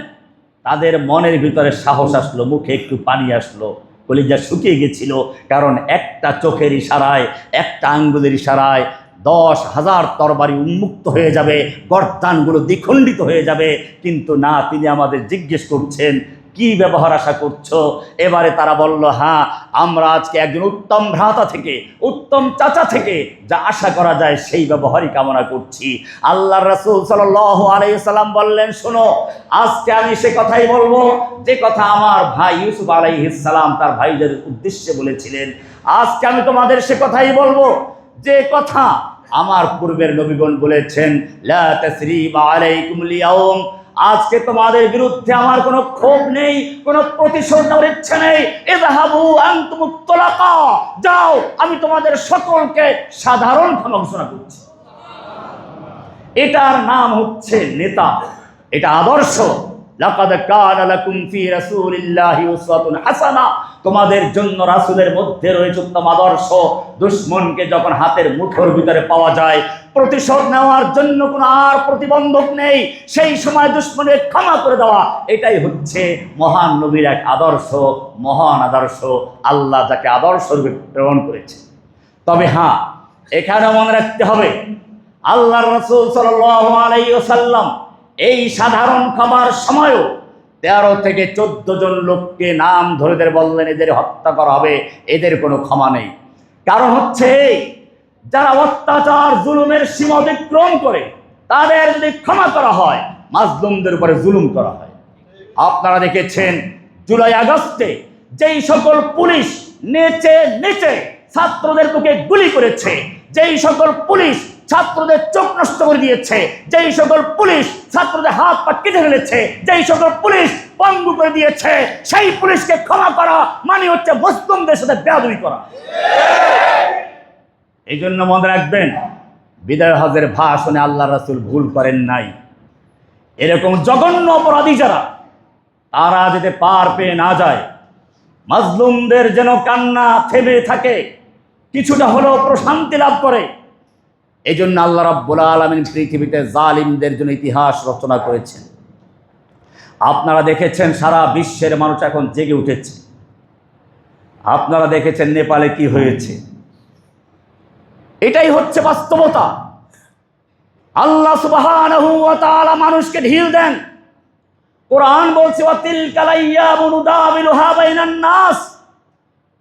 তাদের মনের ভিতরে সাহস আসলো, মুখে একটু পানি আসলো, কলিজা শুকিয়ে গেছিল। কারণ একটা চোখের ইশারায়, একটা আঙ্গুলের ইশারায় 10,000 তরবারি উন্মুক্ত হয়ে যাবে, গর্দানগুলো দ্বিখণ্ডিত হয়ে যাবে। কিন্তু না, তিনি আমাদের জিজ্ঞেস করছেন কি ব্যবহার আশা করছো? এবারে তারা বলল, হ্যাঁ, আমরা আজকে একজন উত্তম ভ্রাতা থেকে, উত্তম চাচা থেকে যা আশা করা যায় সেই ব্যবহারই কামনা করছি। আল্লাহর রাসূল সাল্লাল্লাহু আলাইহি ওয়াসাল্লাম বললেন, শোনো, আজকে আমি সে কথাই বলবো যে কথা আমার ভাই ইউসুফ আলাইহিস সালাম তার ভাইদের উদ্দেশ্যে বলেছিলেন। আজকে আমি তোমাদের সে কথাই বলবো যে কথা আমার পূর্বের নবীগণ বলেছেন, লা তাসরিবা আলাইকুমুল ইয়াউম, আজকে তোমাদের বিরুদ্ধে আমার কোনো ক্ষোভ নেই, কোনো প্রতিশোধ নেওয়ার ইচ্ছা নেই। ইযহাবু আনতুমুত তুলাকা, যাও, আমি তোমাদের সকলকে সাধারণ ক্ষমা ঘোষণা করছি। এটার নাম হচ্ছে নেতা, এটা আদর্শ। লাকাদ কানা লাকুম ফি রাসূলিল্লাহি উসওয়াতুন হাসানাহ, তোমাদের জন্য রাসূলের মধ্যে রয়েছে উত্তম আদর্শ। দুশমনকে যখন হাতের মুঠোর ভিতরে পাওয়া যায়, প্রতিশোধ নেওয়ার জন্য কোনো আর প্রতিবন্ধক নেই, সেই সময় দুশমনের ক্ষমা করে দেওয়া, এটাই হচ্ছে মহান নবীর এক আদর্শ, মহান আদর্শ, আল্লাহ যাকে আদর্শ রূপে প্রেরণ করেছে। তবে হ্যাঁ, এখানে মনে রাখতে হবে, আল্লাহর রাসূল সাল্লাল্লাহু আলাইহি ওয়াসাল্লাম এই সাধারণ ক্ষমার সময়ও 13 থেকে 14 জন লোককে নাম ধরে বললেন এদের হত্যা করা হবে, এদের কোনো ক্ষমা নেই। কারণ হচ্ছে যারা অত্যাচার জুলুমের সীমা অতিক্রম করে তাদের যদি ক্ষমা করা হয়, মাজলুমদের উপরে জুলুম করা হয়। আপনারা দেখেছেন জুলাই আগস্টে যেই সকল পুলিশ নেচে নেচে ছাত্রদের বুকে গুলি করেছে, যেই সকল পুলিশ ছাত্রদের চোখ নষ্ট করে দিয়েছে, যেই সকল পুলিশ ছাত্রদের হাত পা কেটে ফেলেছে, যেই সকল পুলিশ পঙ্গু করে দিয়েছে, সেই পুলিশকে ক্ষমা করা মানে হচ্ছে মুসলিমদের সাথে বেয়াদবি করা। এই জন্য মনে রাখবেন, বিদায় হজের ভাষণে আল্লাহ রাসূল ভুল করেন নাই। এরকম জঘন্য অপরাধী যারা, তারা যাতে পার পেয়ে না যায়, মাজলুমদের যেন কান্না থেমে থাকে, কিছুটা হলেও প্রশান্তি লাভ করে, এই জন্য আল্লাহ রাব্বুল আলামিন পৃথিবীতে জালিমদের জন্য ইতিহাস রচনা করেছেন। আপনারা দেখেছেন সারা বিশ্বের মানুষ এখন জেগে উঠেছে। আপনারা দেখেছেন নেপালে কি হয়েছে। এটাই হচ্ছে বাস্তবতা। আল্লাহ সুবহানাহু ওয়া তাআলা মানুষকে ঢিল দেন। কোরআন বলছে, ওয়া তিলকাল আইয়ামু নুদাবিলুহা বাইনান নাস,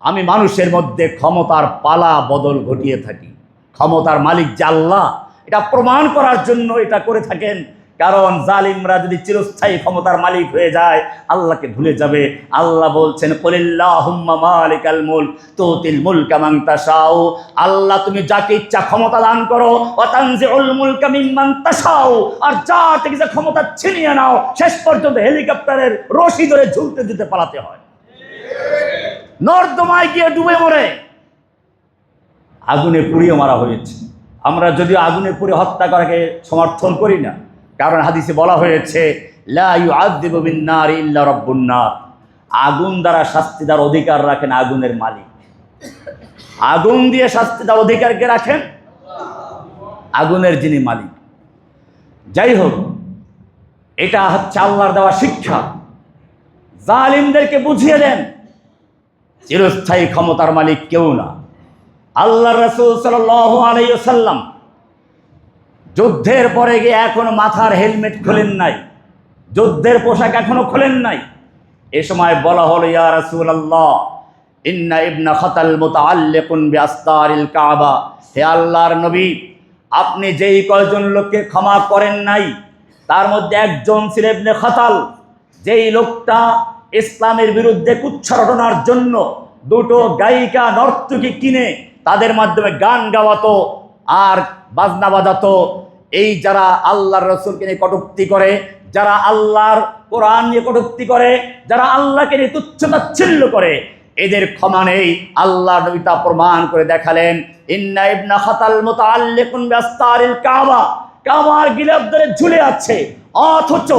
আমি মানুষের মধ্যে ক্ষমতার পালা বদল ঘটিয়ে থাকি। ক্ষমতার মালিক যে আল্লাহ, এটা প্রমাণ করার জন্য এটা করে থাকেন। কারণ জালিমরা যদি চিরস্থায়ী ক্ষমতার মালিক হয়ে যায় আল্লাহকে ভুলে যাবে। আল্লাহ বলছেন কুলিল্লাহুম্মা মালিকাল মুলক তুতিল মুলকা মান তাশাউ, আল্লাহ তুমি যাকে ইচ্ছা ক্ষমতা দান করো, ওয়া তানজিউল মুলকা মিম্মান তাশাউ, আর যার থেকে যে ক্ষমতা ছিনিয়ে নাও শেষ পর্যন্ত হেলিকপ্টারের রশি ধরে ঝুলতে দিতে পালাতে হয়, নর্দমায় গিয়ে ডুবে মরে, আগুনে পুড়িয়ে মারা হয়েছে। আমরা যদিও আগুনে পুড়ে হত্যা করাকে সমর্থন করি না, কারণ হাদিসে বলা হয়েছে লা ইউআযযিবু বিন-নারি ইল্লা রাব্বুন নার, আগুন দ্বারা শাস্তি দেওয়ার অধিকার রাখেন আগুনের মালিক। আগুন দিয়ে শাস্তি দেওয়ার অধিকার কে রাখেন? আগুনের যিনি মালিক। যাই হোক, এটা হচ্ছে আল্লাহর দেওয়া শিক্ষা। জালিমদেরকে বুঝিয়ে দেন চিরস্থায়ী ক্ষমতার মালিক কেউ না। আল্লাহর রাসূল সাল্লাল্লাহু আলাইহি ওয়াসাল্লাম যুদ্ধের পরে গিয়ে এখনো মাথার হেলমেট খোলেন নাই, যুদ্ধের পোশাক এখনো খোলেন নাই। এ সময় বলা হলো, ইয়া রাসূলুল্লাহ ইন্না ইবনা খাতাল মুতাআল্লিকুন বিআস্তারিল কাবা, হে আল্লাহর নবী, আপনি যেই কয়জন লোককে ক্ষমা করেন নাই তার মধ্যে একজন ছিল ইবনে খাতাল, যেই লোকটা ইসলামের বিরুদ্ধে কুচ্ছা রটনার জন্য দুটো গায়িকা নর্তকী কিনে তাদের মাধ্যমে গান গাওয়াতো আর বাজনা বাজাতো। এই যারা আল্লাহর রাসূলকে নিয়ে কটূক্তি করে, যারা আল্লাহর কোরআন নিয়ে কটূক্তি করে, যারা আল্লাহকে নিয়ে তুচ্ছ-তাচ্ছিল্য করে, এদের ক্ষমা নেই। আল্লাহ নবী তা প্রমাণ করে দেখালেন, ইন্না ইবনা খাতাল মুতাআল্লিকুন বিআস্তারিল কাবা, কাবার গিলাফ ধরে ঝুলে আছে। অথচ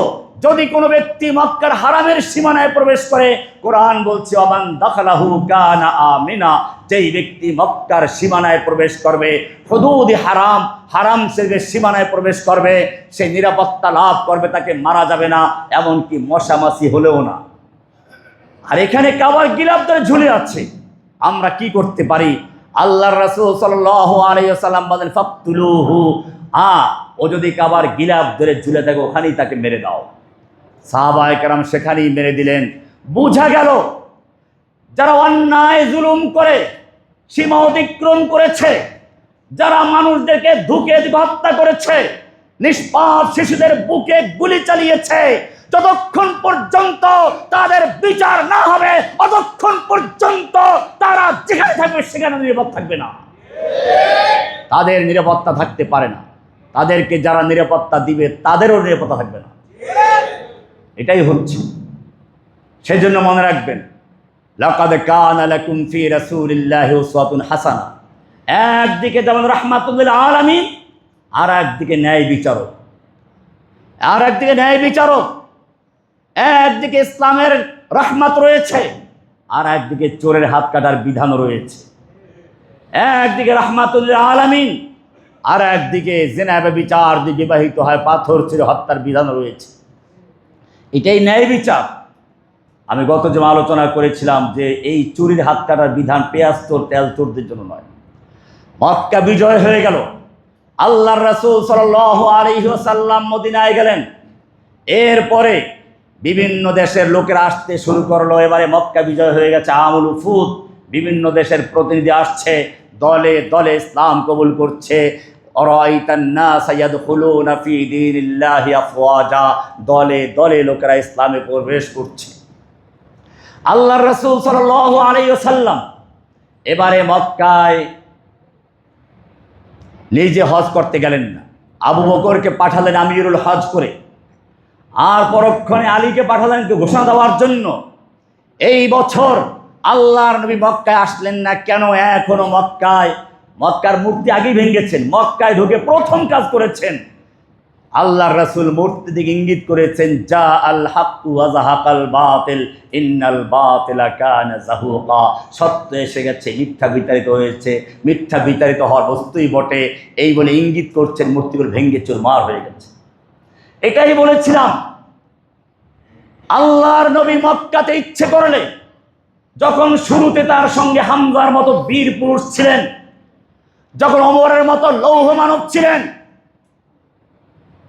যদি কোনো ব্যক্তি মক্কার হারামের সীমানায় প্রবেশ করে, কোরআন বলছে ওমান দাখালাহু কানা আমিনা, যেই ব্যক্তি মক্কার সীমানায় প্রবেশ করবে, হুদুদি হারাম, হারাম শরীফের সীমানায় প্রবেশ করবে, সে নিরাপত্তা লাভ করবে, তাকে মারা যাবে না, এমনকি মশামাছি হলেও না। আর এখানে কাবার গিলাফ ধরে ঝুলে আছে। আমরা কি করতে পারি? আল্লাহর রাসূল সাল্লাল্লাহু আলাইহি ওয়াসাল্লাম বলেন ফাকতুলুহু, ও যদি কাবার গিলাফ ধরে ঝুলে থাকে ওখানেই তাকে মেরে দাও। সাহাবায়ে কেরাম সেখানেই মেরে দিলেন। বোঝা গেল যারা অন্যায় জুলুম করে সীমা অতিক্রম করেছে, যারা মানুষদেরকে ধুকে হত্যা করেছে, নিষ্পাপ শিশুদের বুকে গুলি চালিয়েছে, যতক্ষণ পর্যন্ত তাদের বিচার না হবে ততক্ষণ পর্যন্ত তারা যেখানে থাকবে সেখানে নিরাপদ থাকবে না। তাদের নিরাপত্তা থাকতে পারে না, তাদেরকে যারা নিরাপত্তা দিবে তাদেরও নিরাপত্তা থাকবে না। এটাই হচ্ছে। সেজন্য মনে রাখবেন, লাকাদ কানা লাকুম ফি রাসূলিল্লাহি উসওয়াতুন হাসানাহ, একদিকে যেমন রাহমাতুল লিল আলামিন, আর একদিকে ন্যায় বিচারক, আর একদিকে ন্যায় বিচারক, একদিকে ইসলামের রহমত রয়েছে, আর একদিকে চোরের হাত কাটার বিধানও রয়েছে। একদিকে রাহমাতুল লিল আলামিন, আর একদিকে জিনা ব্যভিচার দিয়ে বিবাহিত হয় পাথর ছেড়ে হত্যার বিধানও রয়েছে। এটাই ন্যায় বিচার। আমি গত জমা আলোচনা করেছিলাম যে এই চুরির হাত কাটার বিধান পেঁয়াজ চোর তেল চোরদের জন্য নয়। মক্কা বিজয় হয়ে গেল, আল্লাহর রাসূল সাল্লাল্লাহু আলাইহি ওয়াসাল্লাম মদিনায় গেলেন। এরপরে বিভিন্ন দেশের লোকেরা আসতে শুরু করলো। এবারে মক্কা বিজয় হয়ে গেছে, আমুল উফুদ, বিভিন্ন দেশের প্রতিনিধি আসছে, দলে দলে ইসলাম কবুল করছে। দলে দলে লোকেরা ইসলামে প্রবেশ করছে। আল্লাহর রাসূল সাল্লাল্লাহু আলাইহি ওয়াসাল্লাম এবারে মক্কায় নিজে হজ করতে গেলেন না, আবু বকরকে পাঠালেন আমিরুল হজ করে, আর পরক্ষণে আলীকে পাঠালেন ঘোষণা দেওয়ার জন্য। এই বছর আল্লাহর নবী মক্কায় আসলেন না কেন? এখনো মক্কার মূর্তি আগেই ভেঙেছেন। মক্কায় ঢুকে প্রথম কাজ করেছেন, আল্লাহর রাসূল মূর্তি দিকে ইঙ্গিত করেছেন, জা আল হাক্কু ওয়া যাহাকাল বাতিল ইন্নাল বাতিলা কানা যাহুকা, সত্য এসে গেছে, মিথ্যা বিতাড়িত হয়েছে, মিথ্যা বিতাড়িত হওয়ার বস্তুই বটে, এই বলে ইঙ্গিত করছেন। মূর্তিগুলো ভেঙে চুরমার হয়ে গেছে। এটাই বলেছিলাম, আল্লাহর নবী মক্কাতে ইচ্ছে করলে, যখন শুরুতে তার সঙ্গে হামজার মতো বীর পুরুষ ছিলেন, যখন ওমরের মতো লৌহ মানব ছিলেন,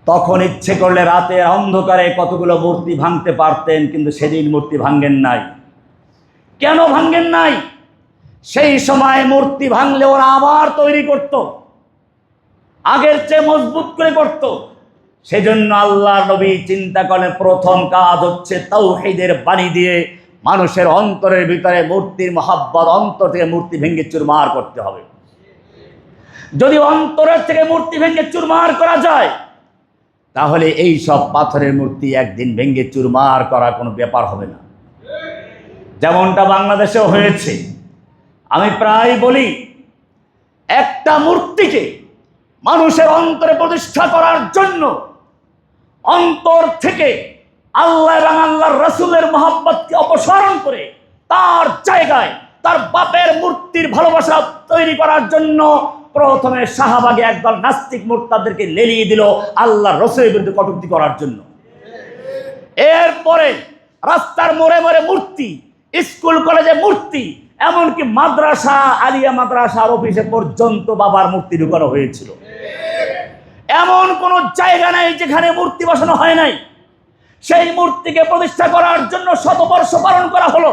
তখন ইচ্ছে করলে রাতে অন্ধকারে কতগুলো মূর্তি ভাঙতে পারতেন, কিন্তু সেদিন মূর্তি ভাঙেন নাই। কেন ভাঙেন নাই? সেই সময় মূর্তি ভাঙলে ওরা আবার তৈরি করত, আগের চেয়ে মজবুত করে করত। সেজন্য আল্লাহ নবী চিন্তা করেন প্রথম কাজ হচ্ছে তাওহীদের বাণী দিয়ে মানুষের অন্তরের ভিতরে মূর্তির মহাব্বত, অন্তর থেকে মূর্তি ভেঙে চুরমার করতে হবে। যদি অন্তরের থেকে মূর্তি ভেঙে চুরমার করা যায়, তাহলে এই সব পাথরের মূর্তি একদিন ভেঙে চুরমার করা কোনো ব্যাপার হবে না। যেমনটা বাংলাদেশেও হয়েছে। আমি প্রায় বলি, একটা মূর্তিকে মানুষের অন্তরে প্রতিষ্ঠা করার জন্য অন্তর থেকে আল্লাহ এবং আল্লাহর রাসূলের মহব্বতকে অপসারণ করে তার জায়গায় তার বাপের মূর্তির ভালোবাসা তৈরি করার জন্য প্রথমে শাহবাগে একদল নাস্তিক মুরতাদদেরকে লেলিয়ে দিল আল্লাহর রাসূলের বিরুদ্ধে কটূক্তি করার জন্য। এরপরে রাস্তার মোড়ে মোড়ে মূর্তি, স্কুল কলেজে মূর্তি, এমনকি মাদ্রাসা, আলিয়া মাদ্রাসার অফিসে পর্যন্ত বাবার মূর্তি ঢুকানো হয়েছিল। এমন কোনো জায়গা নাই যেখানে মূর্তি বসানো হয় নাই। সেই মূর্তিকে প্রতিষ্ঠা করার জন্য শতবর্ষ পালন করা হলো,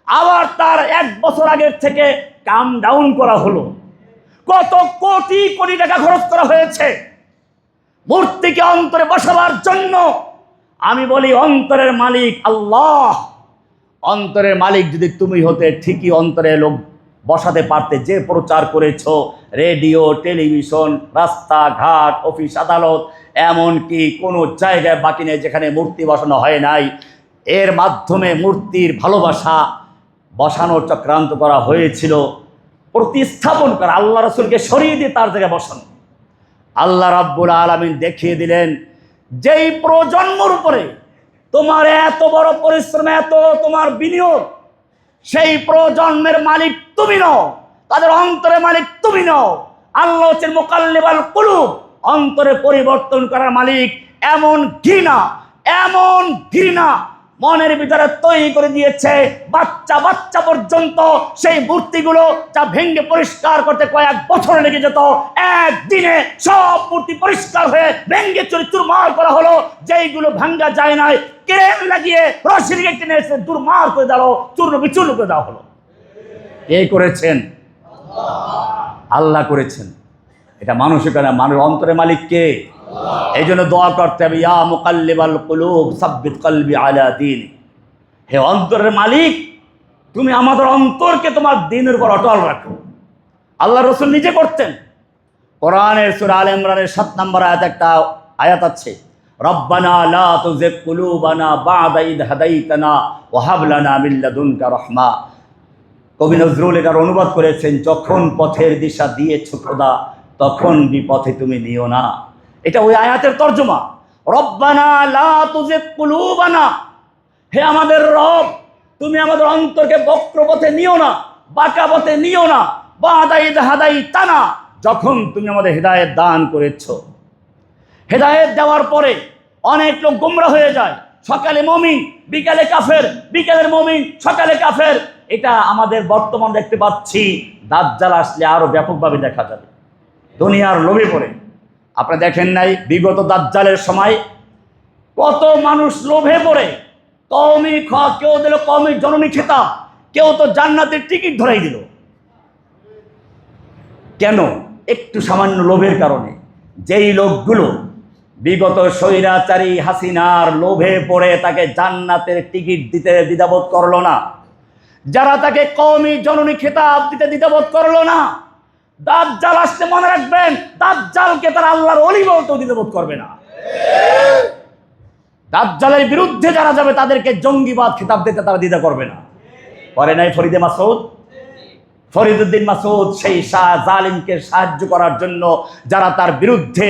আবার তার 1 বছর আগের থেকে কাম ডাউন করা হলো। কত কোটি কোটি টাকা খরচ করা হয়েছে মূর্তিকে অন্তরে বসাবার জন্য। আমি বলি, অন্তরের মালিক আল্লাহ। অন্তরের মালিক যদি তুমি হতে, ঠিকই অন্তরে লোক বসাতে পারতে। যে প্রচার করেছো রেডিও, টেলিভিশন, রাস্তাঘাট, অফিস আদালত, এমনকি কোনো জায়গায় বাকি নেই যেখানে মূর্তি বসানো হয় নাই। এর মাধ্যমে মূর্তির ভালোবাসা বসানোর চক্রান্ত করা হয়েছিল, প্রতিস্থাপন করা, আল্লাহ রাসূলকে সরিয়ে দিয়ে তার জায়গায় বসানো। আল্লাহ রাব্বুল আলামিন দেখিয়ে দিলেন, যেই প্রজন্মর উপরে তোমার এত বড় পরিশ্রম, এত তোমার বিনিয়োগ, সেই প্রজন্মের মালিক তুমি নও, তাদের অন্তরের মালিক তুমি নও। আল্লাহ হচ্ছেন মুকাল্লিবাল কুলুব, অন্তরে পরিবর্তন করার মালিক। এমন ঘৃণা মনের ভিতরে তৈরি করে দিয়েছে, বাচ্চা বাচ্চা পর্যন্ত সেই মূর্তিগুলো যা ভেঙে পরিষ্কার করতে কয়েক বছর লেগে যেত, একদিনে সব মূর্তি পরিষ্কার হয়ে ভেঙে চুরমার করা হলো। যেইগুলো ভাঙ্গা যায় নাই, ক্রেন লাগিয়ে রশি দিয়ে টেনে এসে চুরমার করে দেওয়া, চূর্ণ বিচূর্ণ করে দেওয়া হলো। কে করেছেন? আল্লাহ করেছেন। এটা মানুষের কারণে, মানুষ অন্তরের মালিক কে? এই জন্য দোয়া করতে হবে, ইয়া মুকাল্লিবাল কুলুব সাব্বিত কলবি আলা দীন। হে অন্তরের মালিক, তুমি আমাদের অন্তরকে তোমার দ্বীনের উপর অটল রাখো। আল্লাহ রাসূল নিজে করতেন। কোরআনের সূরা আলে ইমরানের 7 নম্বর আয়াত একটা আয়াত আছে, রব্বানা লা তুযিগ কুলুবানা বা'দা ইদ হাদাইতানা ওয়া হাব লানা মিন লাদুনকা রাহমা। কবি নজরুল এটার অনুবাদ করেছেন, যখন পথের দিশা দিয়েছো খোদা, তখন বিপথে তুমি নিও না। এটা ওই আয়াতের তর্জমা। রব্বানা লা তুযিগ কুলুবানা, হে আমাদের রব, তুমি আমাদের অন্তরকে বক্র পথে নিও না, বাঁকা পথে নিও না। বা'দা ইদ হাদাইতানা, যখন তুমি আমাদের হেদায়েত দান করেছো। হেদায়েত দেওয়ার পরে অনেক লোক গোমরা হয়ে যায়, সকালে মুমিন বিকালে কাফের, বিকালের মুমিন সকালে কাফের। এটা আমাদের বর্তমান দেখতে পাচ্ছি। দাজ্জাল আসলে আরো ব্যাপকভাবে দেখা যাবে। দুনিয়ার লোভে পড়ে, আপনারা দেখেন নাই বিগত দাজ্জালের সময় কত মানুষ লোভে পড়ে কওমি কেউ দিল কওমি জননী খেতাব, কেউ তো জান্নাতের টিকিট ধরাই দিল। কেন? একটু সামান্য লোভের কারণে। যেই লোকগুলো বিগত স্বৈরাচারী হাসিনার লোভে পড়ে তাকে জান্নাতের টিকিট দিতে দ্বিধাবোধ করলো না, যারা তাকে কওমি জননী খেতাব দিতে দ্বিধাবোধ করলো না, দাজ্জাল আসতে মনে রাখবেন, দাজ্জালকে তারা আল্লাহর ওলি বলতেও দ্বিধাবোধ করবে না। দাজ্জালের বিরুদ্ধে যারা যাবে তাদেরকে জঙ্গিবাদ খেতাব দিতে তারা দ্বিধা করবে না। করে নাই ফরিদউদ্দিন মাসউদ, সেই জালিমকে সাহায্য করার জন্য যারা তার বিরুদ্ধে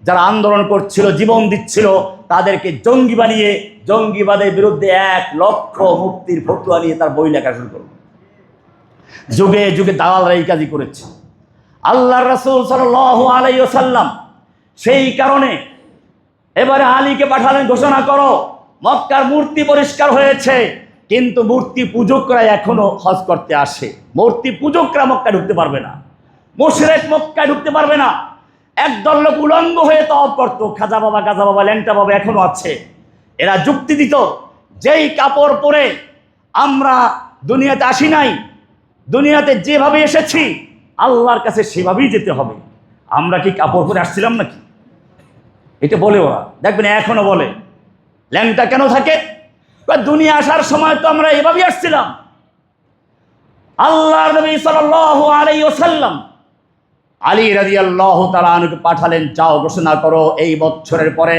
যারা আন্দোলন করছিল, জীবন দিচ্ছিল, তাদেরকে জঙ্গি বানিয়ে জঙ্গিবাদের বিরুদ্ধে 1 লক্ষ মুক্তির ফতোয়া নিয়ে তার বই লেখা শুরু করল। যুগে যুগে দালালরা এই কাজই করেছে। আল্লাহর রাসূল সাল্লাল্লাহু আলাইহি ওয়াসাল্লাম সেই কারণে এবারে আলীকে পাঠালেন, ঘোষণা করো মক্কার মূর্তি পরিষ্কার হয়েছে। কিন্তু মূর্তি পূজকরা এখনো হজ করতে আসে। মূর্তি পূজকরা মক্কায় ঢুকতে পারবে না, মুশরিক মক্কায় ঢুকতে পারবে না। একদল লোক উলঙ্গ হয়ে তওয়াফ করতো, খাজা বাবা, গাজা বাবা, ল্যাংটা বাবা এখনো আছে। এরা যুক্তি দিত, যেই কাপড় পরে আমরা দুনিয়াতে আসি নাই, দুনিয়াতে যেভাবে এসেছি আল্লাহর কাছে সেভাবেই যেতে হবে। আমরা কি কাপড় পরে আসছিলাম নাকি? এটা বলে ওরা, দেখবেন এখনো বলে। ল্যাংটা কেন থাকে? দুনিয়া আসার সময় তো আমরা এভাবেই আসছিলাম। আল্লাহর নবী সাল্লাল্লাহু আলাইহি ওয়াসাল্লাম আলী রাদিয়াল্লাহু তাআলা আনহুকে পাঠালেন, যাও ঘোষণা করো এই বছরের পরে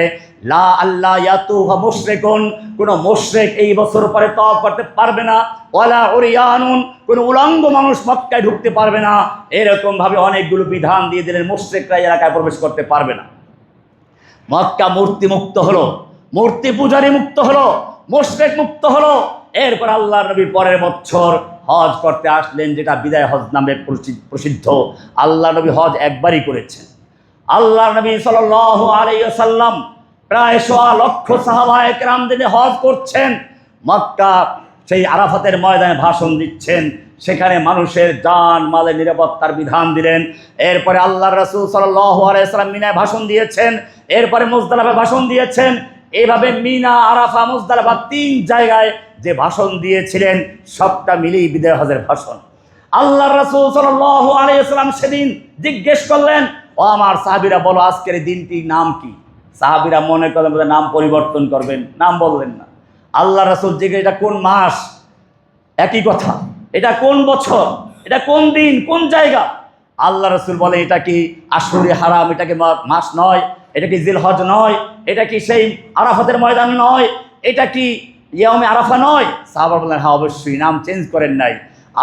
লা আল্লাহ ইয়াতুহা মুশরিকুন, কোন মুশরিক এই বছর পরে তওয়াফ করতে পারবে না, ওয়ালা উরিয়ানুন, কোন উলঙ্গ মানুষ মক্কায় ঢুকতে পারবে না। এরকম ভাবে অনেকগুলো বিধান দিয়ে দিলেন, মুশরিকরা এলাকায় প্রবেশ করতে পারবে না। মক্কা মূর্তি মুক্ত হলো, মূর্তি পূজারী মুক্ত হলো, মুশরিক মুক্ত হলো। এরপর আল্লাহর নবী পরের বছর হজ করতে আসলেন, যেটা বিদায় হজ নামে প্রসিদ্ধ। আল্লাহ নবী হজ একবারই করেছেন। আল্লাহর নবী সাল্লাল্লাহু আলাইহি ওয়াসাল্লাম প্রায় 1.5 লক্ষ সাহাবায়ে কেরাম দিনে হজ করছেন। মক্কা সেই আরাফাতের ময়দানে ভাষণ দিচ্ছেন, সেখানে মানুষের জান মালের নিরাপত্তার বিধান দিলেন। এরপরে আল্লাহর রাসূল সাল্লাল্লাহু আলাইহি ওয়াসাল্লাম মিনায় ভাষণ দিয়েছেন, এরপরে মুজদালিফায় ভাষণ দিয়েছেন। এইভাবে মিনা, আরাফা, মুজদালিফা 3 জায়গায় যে ভাষণ দিয়েছিলেন সবটা মিলেই বিদায় হজের ভাষণ। আল্লাহর রাসূল সাল্লাল্লাহু আলাইহি ওয়াসাল্লাম সেদিন জিজ্ঞেস করলেন, ও আমার সাহাবীরা বলো আজকের এই দিনটির নাম কি? সাহাবীরা মনে করলেন বোধহয় নাম পরিবর্তন করবেন, নাম বললেন না। আল্লাহ রাসূল জিজ্ঞেস, এটা কোন মাস? একই কথা। এটা কোন বছর? এটা কোন দিন, কোন জায়গা? আল্লাহ রাসূল বলে, এটা কি আশুরে হারাম? এটা কি মাস নয়? এটা কি জিলহজ নয়? এটা কি সেই আরাফাতের ময়দান নয়? এটা কি ইয়াউমে আরাফা নয়? সাহাবা বললেন, হ্যাঁ অবশ্যই, নাম চেঞ্জ করেন নাই।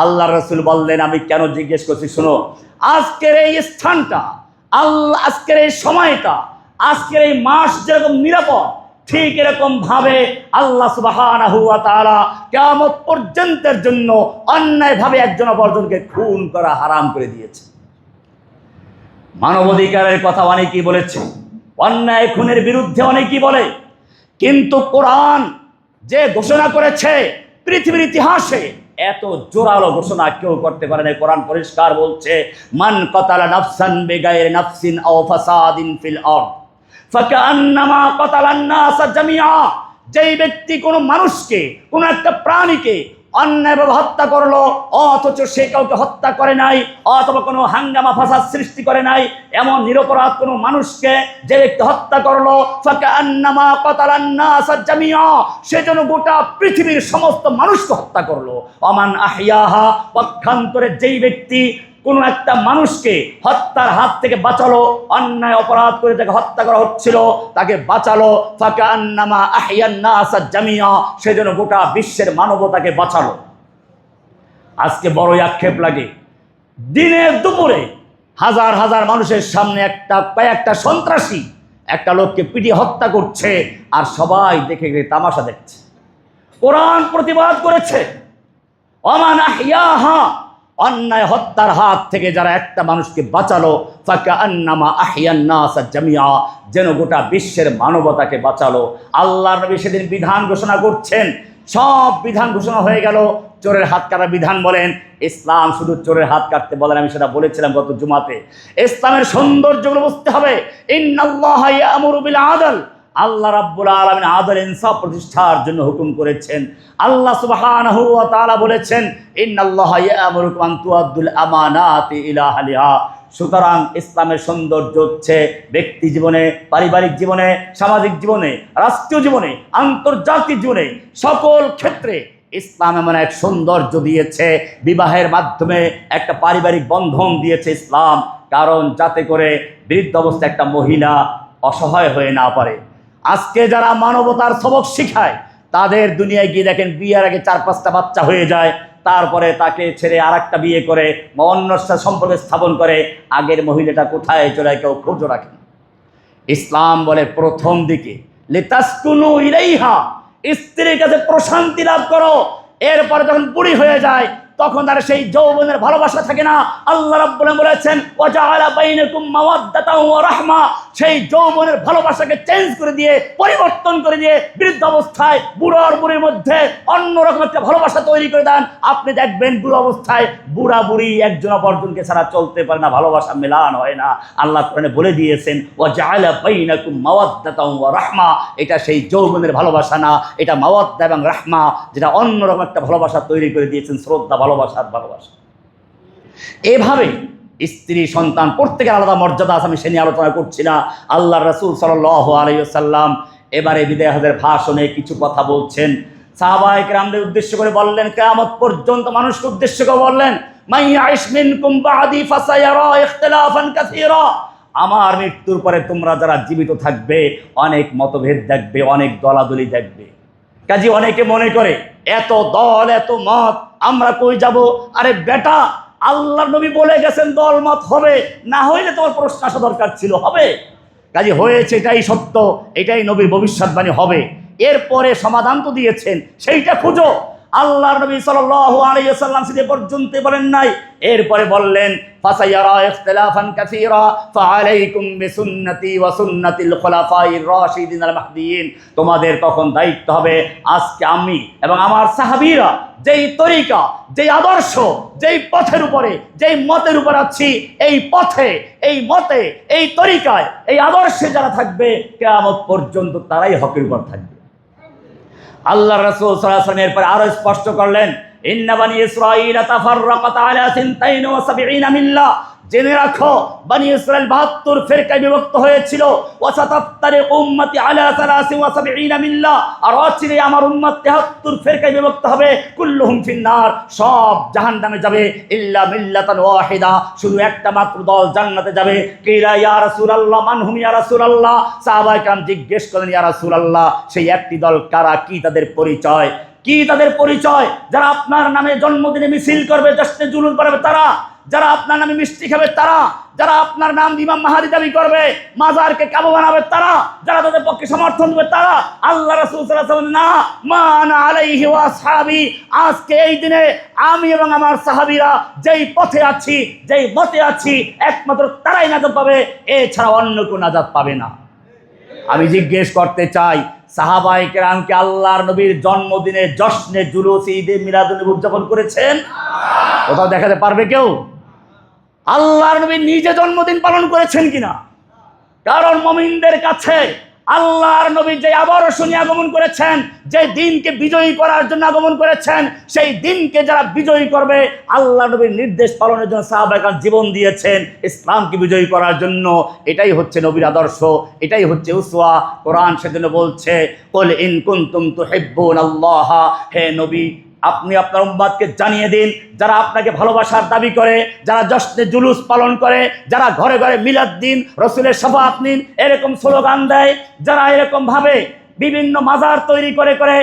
আল্লাহ রাসূল বললেন, আমি কেন জিজ্ঞেস করছি শোনো, আজকের এই স্থানটা, আজকের এই সময়টা, আজকের এই মাস যেরকম নিরাপদ, ঠিক এরকম ভাবে আল্লাহ সুবহানাহু ওয়া তাআলা কিয়ামত পর্যন্তের জন্য অন্যায়ভাবে একজন অপরজনকে খুন করা হারাম করে দিয়েছে। মানবাধিকারের কথা অনেকেই বলেছে, অন্যায় খুনের বিরুদ্ধে অনেকেই বলে, কিন্তু কোরআন যে ঘোষণা করেছে পৃথিবীর ইতিহাসে এত জোরালো ঘোষণা কেউ করতে পারে না। কোরআন পরিষ্কার বলছে, মান কাতালা নাফসান বিগাইরি নাফসিন আও ফাসাদিন ফিল আরদ ফাকান্নামা কাতালান নাস জামিআ। যেই ব্যক্তি কোনো মানুষকে, কোনো একটা প্রাণীকে অন্যায়ভাবে হত্যা করলো, অথচ সে কাউকে হত্যা করে নাই, অথবা কোনো হাঙ্গামা ফাসাদ সৃষ্টি করে নাই, এমন নিরপরাধ কোনো মানুষকে যে ব্যক্তি হত্যা করলো, ফাকান্নামা কাতালান নাস জামিআ, সেজন্য গোটা পৃথিবীর সমস্ত মানুষকে হত্যা করলো। ওমান আহইয়াহা, পক্ষান্তরে যেই ব্যক্তি কোনো একটা মানুষকে হত্যার হাত থেকে বাঁচালো, অন্যায় অপরাধ করে তাকে হত্যা করা হচ্ছিল, তাকে বাঁচালো, ফাকান্নামা আহইয়ান নাস জামিআ, সেজন্য গোটা বিশ্বের মানবতাকে বাঁচালো। আজকে বড়ই আক্ষেপ লাগে, দিনের দুপুরে হাজার হাজার মানুষের সামনে কয়েকটা সন্ত্রাসী একটা লোককে পিটিয়ে হত্যা করছে, আর সবাই দেখে তামাশা দেখছে। কোরআন প্রতিবাদ করেছে, ওমান আহইয়াহা, অন্যায় হত্যার হাত থেকে যারা একটা মানুষকে বাঁচালো, ফাকান্নামা আহইয়ান নাস জামিআ, যেন গোটা বিশ্বের মানবতাকে বাঁচালো। আল্লাহর নবী সেদিন বিধান ঘোষণা করছেন, সব বিধান ঘোষণা হয়ে গেল। চোরের হাত কাটার বিধান বলেন, ইসলাম শুধু চোরের হাত কাটতে বলেন, আমি সেটা বলেছিলাম গত জুমাতে। ইসলামের সৌন্দর্যগুলো বুঝতে হবে। ইন্নাল্লাহা ইয়ামুরু বিল আদল, আল্লাহ রাব্বুল আলামিন আদল ইনসাফ প্রতিষ্ঠার জন্য হুকুম করেছেন। আল্লাহ সুবহানাহু ওয়া তাআলা বলেছেন, ইন্নাল্লাহা ইয়ামুরুকুম আন তুআদ্দুল আমানাতি ইলা আহলিহা। সুতরাং ইসলামের সৌন্দর্য হচ্ছে ব্যক্তি জীবনে, পারিবারিক জীবনে, সামাজিক জীবনে, রাষ্ট্রীয় জীবনে, আন্তর্জাতিক জীবনে, সকল ক্ষেত্রে ইসলাম এমন এক সৌন্দর্য দিয়েছে। বিবাহের মাধ্যমে একটা পারিবারিক বন্ধন দিয়েছে ইসলাম, কারণ যাতে করে বৃদ্ধ অবস্থায় একটা মহিলা অসহায় হয়ে না পারে। আজকে যারা মানবতার সবক শিখায়, তাদের দুনিয়ায় গিয়ে দেখেন বিয়ের আগে 4-5টা বাচ্চা হয়ে যায়, তারপরে তাকে ছেড়ে আরেকটা বিয়ে করে বা অন্য সাথে সম্পর্ক স্থাপন করে, আগের মহিলাটা কোথায় চলে কেউ খোঁজও রাখে না। ইসলাম বলে প্রথম দিকে লিতাসকুনু ইলাইহা, স্ত্রীর কাছে প্রশান্তি লাভ করো। এরপরে যখন বুড়ি হয়ে যায় তখন তার সেই যৌবনের ভালোবাসা থাকে না। আল্লাহ রাব্বুল আলামিন বলেছেন, ওয়া জাআলা বাইনাকুম মাওয়াদ্দাতাও ওয়া রাহমা, সেই যৌবনের ভালোবাসাকে চেঞ্জ করে দিয়ে, পরিবর্তন করে দিয়ে বৃদ্ধ অবস্থায় বুড়ো আর বুড়ির মধ্যে অন্যরকম একটা ভালোবাসা তৈরি করে দেন। আপনি দেখবেন বুড়ো অবস্থায় বুড়া বুড়ি একজন অপরজনকে ছাড়া চলতে পারে না, ভালোবাসা মেলান হয় না। আল্লাহ কোরআনে বলে দিয়েছেন, ওয়া জাআলা বাইনাকুম মাওয়াদ্দাতাও ওয়া রাহমা, এটা সেই যৌবনের ভালোবাসা না, এটা মাওয়াদ্দা এবং রাহমা, যেটা অন্যরকম একটা ভালোবাসা তৈরি করে দিয়েছেন, শ্রদ্ধা, ভালোবাসার ভালোবাসা। এভাবে স্ত্রী সন্তান প্রত্যেকের আলাদা মর্যাদা আছে, আমি সে নিয়ে আলোচনা করছি না। আল্লাহ রাসূল সাল্লাল্লাহু আলাইহি ওয়াসাল্লাম এবারে বিদায় হজের ভাষণে কিছু কথা বলছেন। সাহাবায়ে কেরামদের উদ্দেশ্য করে বললেন, কিয়ামত পর্যন্ত মানুষকে উদ্দেশ্য করে বললেন, মান ইয়াইশ মিনকুম বাদি ফাসায়ারা ইখতিলাফান কাসীরা, আমার মৃত্যুর পরে তোমরা যারা জীবিত থাকবে অনেক মতভেদ দেখবে, অনেক দলাদলি দেখবে। কাজে অনেকে মনে করে এত দল এত মত আমরা কই যাব। আরে বেটা, আল্লাহর নবী বলে গেছেন দল মত হবে, না হইলে তোমার প্রশ্ন আসা দরকার ছিল, হবে। কাজে হয়েছে, এটাই সত্য, এটাই নবীর ভবিষ্যৎবাণী হবে। এরপরে সমাধান তো দিয়েছেন, সেইটা খুঁজো। আল্লাহর নবী সাল্লাল্লাহু আলাইহি ওয়াসাল্লাম সে পর্যন্ত বলেন নাই, এরপরে বললেন ফাসায়ারা ইখতিলাফান কাসীরা ফাআলাইকুম বিসুন্নতি ওয়া সুন্নাতিল খুলাফায়ে রাশিদিন আল মাহদিয়িন। তোমাদের তখন দায়িত্ব হবে আজকে আমি এবং আমার সাহাবীরা যেই তরিকা, যেই আদর্শ, যেই পথের উপরে, যেই মতের উপর আছি, এই পথে, এই মতে, এই তরিকায়, এই আদর্শে যারা থাকবে কিয়ামত পর্যন্ত তারাই হকের উপর থাকবে। আল্লাহ রাসূল সাল্লাল্লাহু আলাইহি ওয়াসাল্লাম এরপর আরো স্পষ্ট করলেন, ইন্না বানি ইসরাঈল তাফাররাকাত আলা 72 মিল্লাহ। জেনে রাখো, বনি ইসরাইল 72 ফিরকায় বিভক্ত হয়েছিল। ওয়া সাতাফতারিকু উম্মতি আলা 73 মিল্লাহ। আর অচিরে আমার উম্মত 73 ফিরকায় বিভক্ত হবে। কুল্লুহুম ফিন্নার, সব জাহান্নামে যাবে, ইল্লা মিল্লাতান ওয়াহিদা, শুধু একটা মাত্র দল জান্নাতে যাবে। কিলা ইয়া রাসূলুল্লাহ মান হুম ইয়া রাসূলুল্লাহ। সাহাবায়ে কেরাম জিজ্ঞেস করলেন, ইয়া রাসূলুল্লাহ সেই একটি দল কারা, কি তাদের পরিচয়? কি তাদের পরিচয়? যারা আপনার নামে জন্মদিনে মিছিল করবে, জশ্নে জুলুস করবে তারা, যারা আপনার নামে মিষ্টি খাবে তারা, যারা আপনার নাম ইমাম মাহাদি দাবি করবে, মাজারকে কাবা বানাবে তারা, যারা তাদের পক্ষে সমর্থন দেবে তারা। আল্লাহ রাসূল সাল্লাল্লাহু আলাইহি ওয়াসাল্লাম, না, মান আলাইহি ওয়া আসহাবি, আজকে এই দিনে আমি এবং আমার সাহাবীরা যেই পথে আছি, যেই মতে আছি, একমাত্র তারাই নাজাত পাবে, এছাড়া অন্য কেউ নাজাত পাবে না। আমি জিজ্ঞেস করতে চাই, সাহাবায়ে কেরামকে আল্লাহর নবীর জন্মদিনে জশ্নে জুলুস ঈদে মিলাদুন্নবী উদযাপন করেছেন? কোথাও দেখাতে পারবে কেউ? আল্লাহর নবী নিজে জন্মদিন পালন করেছেন কিনা? কারণ মুমিনদের কাছে আল্লাহর নবী যে আদর্শ নিয়ে আগমন করেছেন, যে দিনকে বিজয়ী করার জন্য আগমন করেছেন, সেই দিনকে যারা বিজয়ী করবে, আল্লাহ নবীর নির্দেশ পালনের জন্য সাহাবায়ে কেরাম জীবন দিয়েছেন ইসলামকে বিজয়ী করার জন্য। এটাই হচ্ছে নবীর আদর্শ, এটাই হচ্ছে উসওয়া। কোরআন সেজন্য বলছে, কুল ইন কুনতুম তুহিব্বুনাল্লাহ, হে নবী আপনি আপনার উম্মতকে জানিয়ে দিন, যারা আপনাকে ভালোবাসার দাবি করে, যারা জশ্নে জুলুস পালন করে, যারা ঘরে ঘরে মিলাদ দিন, রসুলের শাফাআত নিন এরকম স্লোগান দেয়, যারা এরকম ভাবে বিভিন্ন মাজার তৈরি করে করে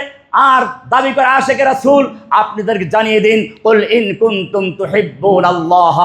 আর দাবি করে আশেকে রাসূল, আপনাদেরকে জানিয়ে দিন, কুল ইন কুনতুম তুহিব্বুনাল্লাহ,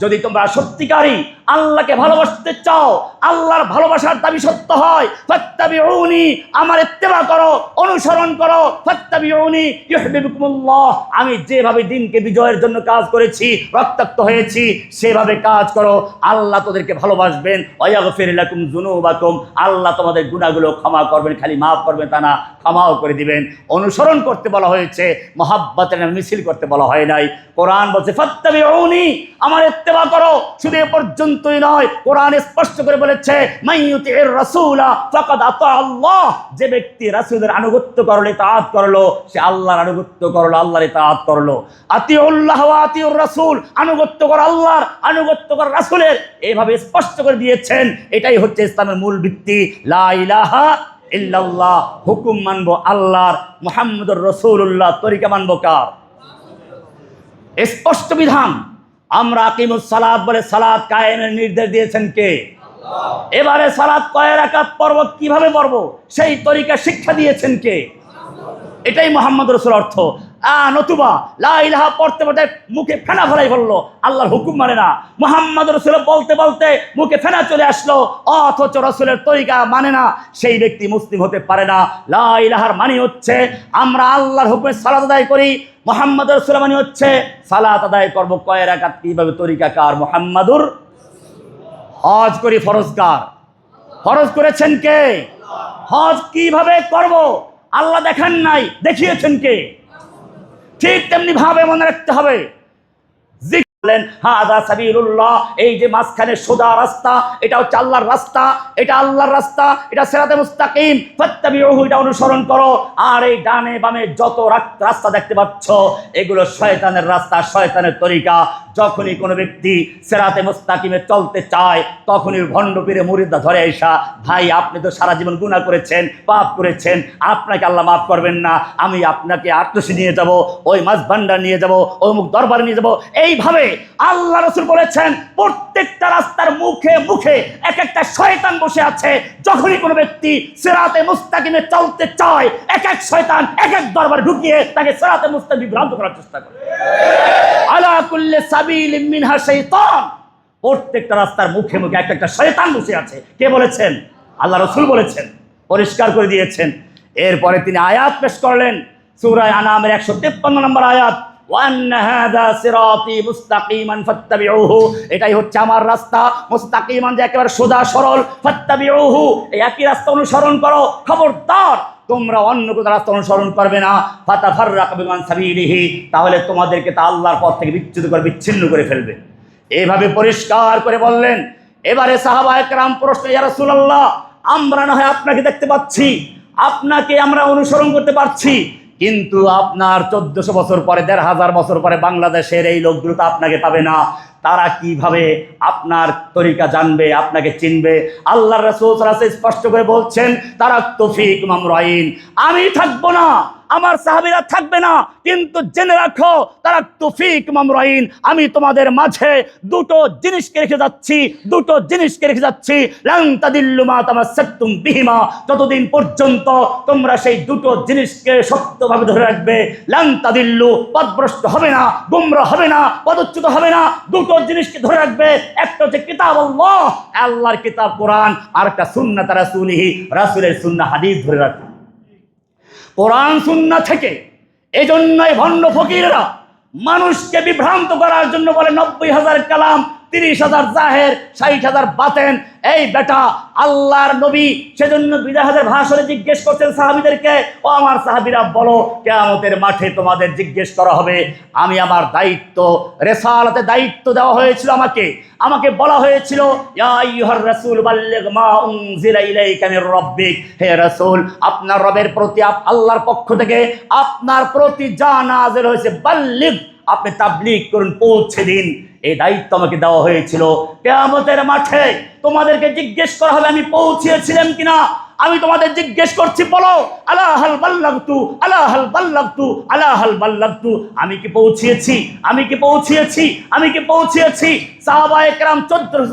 যদি তোমরা সত্যিকারই আল্লাহকে ভালোবাসতে চাও, আল্লাহর ভালোবাসার দাবি সত্য হয়, ফাত্তাবিউনি, আমার ইত্তেবা করো, অনুসরণ করো, ফাত্তাবিউনি ইউহিব্বুকুমুল্লাহ, আমি যেভাবে দিনকে বিজয়ের জন্য কাজ করেছি, রক্তাক্ত হয়েছি, সেভাবে কাজ করো, আল্লাহ তোদেরকে ভালোবাসবেন। ওয়া ইয়াগফির লাকুম যুনুবাকুম, আল্লাহ তোমাদের গুনাহগুলো ক্ষমা করবেন, খালি মাফ করবেন তা না, ক্ষমাও করে দিবেন। অনুসরণ করতে বলা হয়েছে, মহাব্বতের নামে মিছিল করতে বলা হয় নাই। কোরআন বলছে ফাত্তাবিউনি, আমার ইত্তেবা করো। শুধু এ পর্যন্তই নয়, কোরআন স্পষ্ট করে বলেছে, মাইয়ুতির রাসূলা ফাকাদ আতা আল্লাহ, যে ব্যক্তি রাসূলের আনুগত্য করলো, ইতাআত করলো, সে আল্লাহর আনুগত্য করলো, আল্লাহর ইতাআত করলো। আতিউল্লাহ ওয়া আতিউর রাসূল, আনুগত্য কর আল্লাহর, আনুগত্য কর রাসূলের, এইভাবে স্পষ্ট করে দিয়েছেন। এটাই হচ্ছে ইসলামের মূল ভিত্তি, লা ইলাহা ইল্লাল্লাহ, হুকুম মানবো আল্লাহর, মুহাম্মদুর রাসূলুল্লাহ, তরিকা মানবো কার? স্পষ্ট বিধান। আমরা আকিমুস সালাত বলে সালাত কায়েমের নির্দেশ দিয়েছেন কে? আল্লাহ। এবারে সালাত কয় রাকাত পড়ব, কিভাবে পড়ব, সেই তরিকা শিক্ষা দিয়েছেন কে? এটাই মুহাম্মদুর রাসূল অর্থ। নতুবা লা ইলাহা পড়তে পড়তে মুখে ফেনা ফেলাই বললো, আল্লাহর হুকুম মানে না। মুহাম্মদুর রাসূল বলতে বলতে মুখে ফেনা চলে আসলো, অথচ রাসূলের তরিকা মানে না, সেই ব্যক্তি মুসলিম হতে পারে না। লা ইলাহার মানে হচ্ছে আমরা আল্লাহর হুকুমে সালাত আদায় করি, মুহাম্মদুর রাসূল মানে হচ্ছে সালাত আদায় করব কয় রাকাত, কিভাবে, তরিকা কার? মুহাম্মদুর। হজ করি, ফরজ কার? ফরজ করেছেন কে? হজ কিভাবে করব আল্লাহ দেখান নাই, দেখিয়েছেন কে? ঠিক তেমনি ভাবে মনে রাখতে হবে। বললেন হাদা সাবিলুল্লাহ, এই যে মাঝখানে সোজা রাস্তা, এটা হচ্ছে আল্লাহর রাস্তা, এটা আল্লাহর রাস্তা, এটা সিরাতে মুস্তাকিম, ফাত্তাবিউহু, এটা অনুসরণ করো। আর এই ডানে বামে যত রাস্তা দেখতে পাচ্ছ এগুলো শয়তানের রাস্তা, শয়তানের তরিকা। যখনই কোনো ব্যক্তি সিরাতে মুস্তাকিমে চলতে চায় তখনই ভণ্ড পীরে মুরিদা ধরে আইসা, ভাই আপনি তো সারা জীবন গুনাহ করেছেন, পাপ করেছেন, আপনাকে আল্লাহ মাফ করবেন না, আমি আপনাকে আটশি নিয়ে যাব, ওই মাছ ভান্ডার নিয়ে যাব, ওই মুখ দরবার নিয়ে যাব। এইভাবে আল্লাহ রাসূল বলেছেন প্রত্যেকটা রাস্তার মুখে মুখে এক একটা শয়তান বসে আছে। যখনই কোনো ব্যক্তি সিরাতে মুস্তাকিমে চলতে চায় এক এক শয়তান এক এক দরবার ঢুকিয়ে তাকে সিরাতে মুস্তাকিম বিভ্রান্ত করার চেষ্টা করে। আলা কুল্লি সাবিলিন মিনহা শাইতান, প্রত্যেকটা রাস্তার মুখে মুখে এক একটা শয়তান বসে আছে। কে বলেছেন? আল্লাহ রাসূল বলেছেন, পরিষ্কার করে দিয়েছেন। এরপরে তিনি আয়াত পেশ করলেন সূরা আনামের 153 নম্বর আয়াত, ওয়ান্না হাযা সিরাতি মুস্তাকিমান ফাত্তাবিউহু, এটাই হচ্ছে আমার রাস্তা মুস্তাকিমান, যে একেবারে সোজা সরল, ফাত্তাবিউহু, এই একই রাস্তা অনুসরণ করো। খবরদার তোমরা অন্য কোনো রাস্তা অনুসরণ করবে না। ফাতাফাররাকু বিমান সাবিলিহি, তাহলে তোমাদেরকে তা আল্লাহর পথ থেকে বিচ্ছিন্ন করে ফেলবে। এইভাবে পরিষ্কার করে বললেন। এবারে সাহাবায়ে কেরাম প্রশ্ন, ইয়া রাসূলুল্লাহ, আমরা না হয় আপনাকে দেখতে পাচ্ছি, আপনাকে আমরা অনুসরণ করতে পারছি, কিন্তু আপনার 1400 বছর পরে, 1500 বছর পরে বাংলাদেশের এই লোকগুলো তো আপনাকে পাবে না, তারা কিভাবে আপনার তরিকা জানবে, আপনাকে চিনবে? আল্লাহর রাসূল সাল্লাল্লাহু আলাইহি ওয়াসাল্লাম স্পষ্ট করে বলছেন, তারাকতু ফীকুম আমরাইন, আমি থাকবো না, আমার সাহাবীরা থাকবে না, কিন্তু জেনে রাখো তারাকতু ফীকুম আমরাইন, আমি তোমাদের মাঝে দুটো জিনিসকে রেখে যাচ্ছি, দুটো জিনিসকে রেখে যাচ্ছি। লান তাদিল্লু মা তামাসসাকতুম বিহিমা, যতদিন পর্যন্ত তোমরা সেই দুটো জিনিসকে শক্তভাবে ধরে রাখবে, লান তাদিল্লু, পথভ্রষ্ট হবে না, গুমরা হবে না, পদচ্যুত হবে না। দুটো জিনিসকে ধরে রাখবে, একটা হচ্ছে কিতাব আল্লাহ, আল্লাহর কিতাব কোরআন, আর একটা সুন্নাত রাসূলিহি, রাসূলের সুন্নাহ হাদিস ধরে রাখবে। কোরআন সুন্নাহ থেকে এজন্যই ভণ্ড ফকিররা মানুষকে বিভ্রান্ত করার জন্য বলে 90,000 কালাম, 30,000 জাহের, 60,000 বাতেন। এই বেটা আল্লাহর নবী সেজন্য 20,000 ভাষণে জিজ্ঞেস করছেন সাহাবীদেরকে, ও আমার সাহাবীরা বলো কিয়ামতের মাঠে তোমাদের জিজ্ঞেস করা হবে। আমি আমার দায়িত্ব, রিসালাতে দায়িত্ব দেওয়া হয়েছিল আমাকে বলা হয়েছিল, ইয়া আইয়ুহার রাসূল বাল্লিগ মা উনজিলা ইলাইকা মির রাব্বিক, হে রাসূল আপনার রবের প্রতি, আল্লাহর পক্ষ থেকে আপনার প্রতি যা নাযিল হয়েছে, বাল্লিগ, আপনি তাবলীগ করুন, পৌঁছে দিন। এই দায়িত্ব আমাকে দেওয়া হয়েছিল। কিয়ামতের মাঠে তোমাদেরকে জিজ্ঞেস করা হবে আমি পৌঁছিয়েছিলাম কিনা। আমি তোমাদের জিজ্ঞেস করছি, বলো আলা হাল বাল্লাগতু, আলা হাল বাল্লাগতু, আলা হাল বাল্লাগতু, আমি কি পৌঁছিয়েছি, আমি কি পৌঁছিয়েছি, আমি কি পৌঁছিয়েছি? সাহাবায়ে কেরাম 1,00,000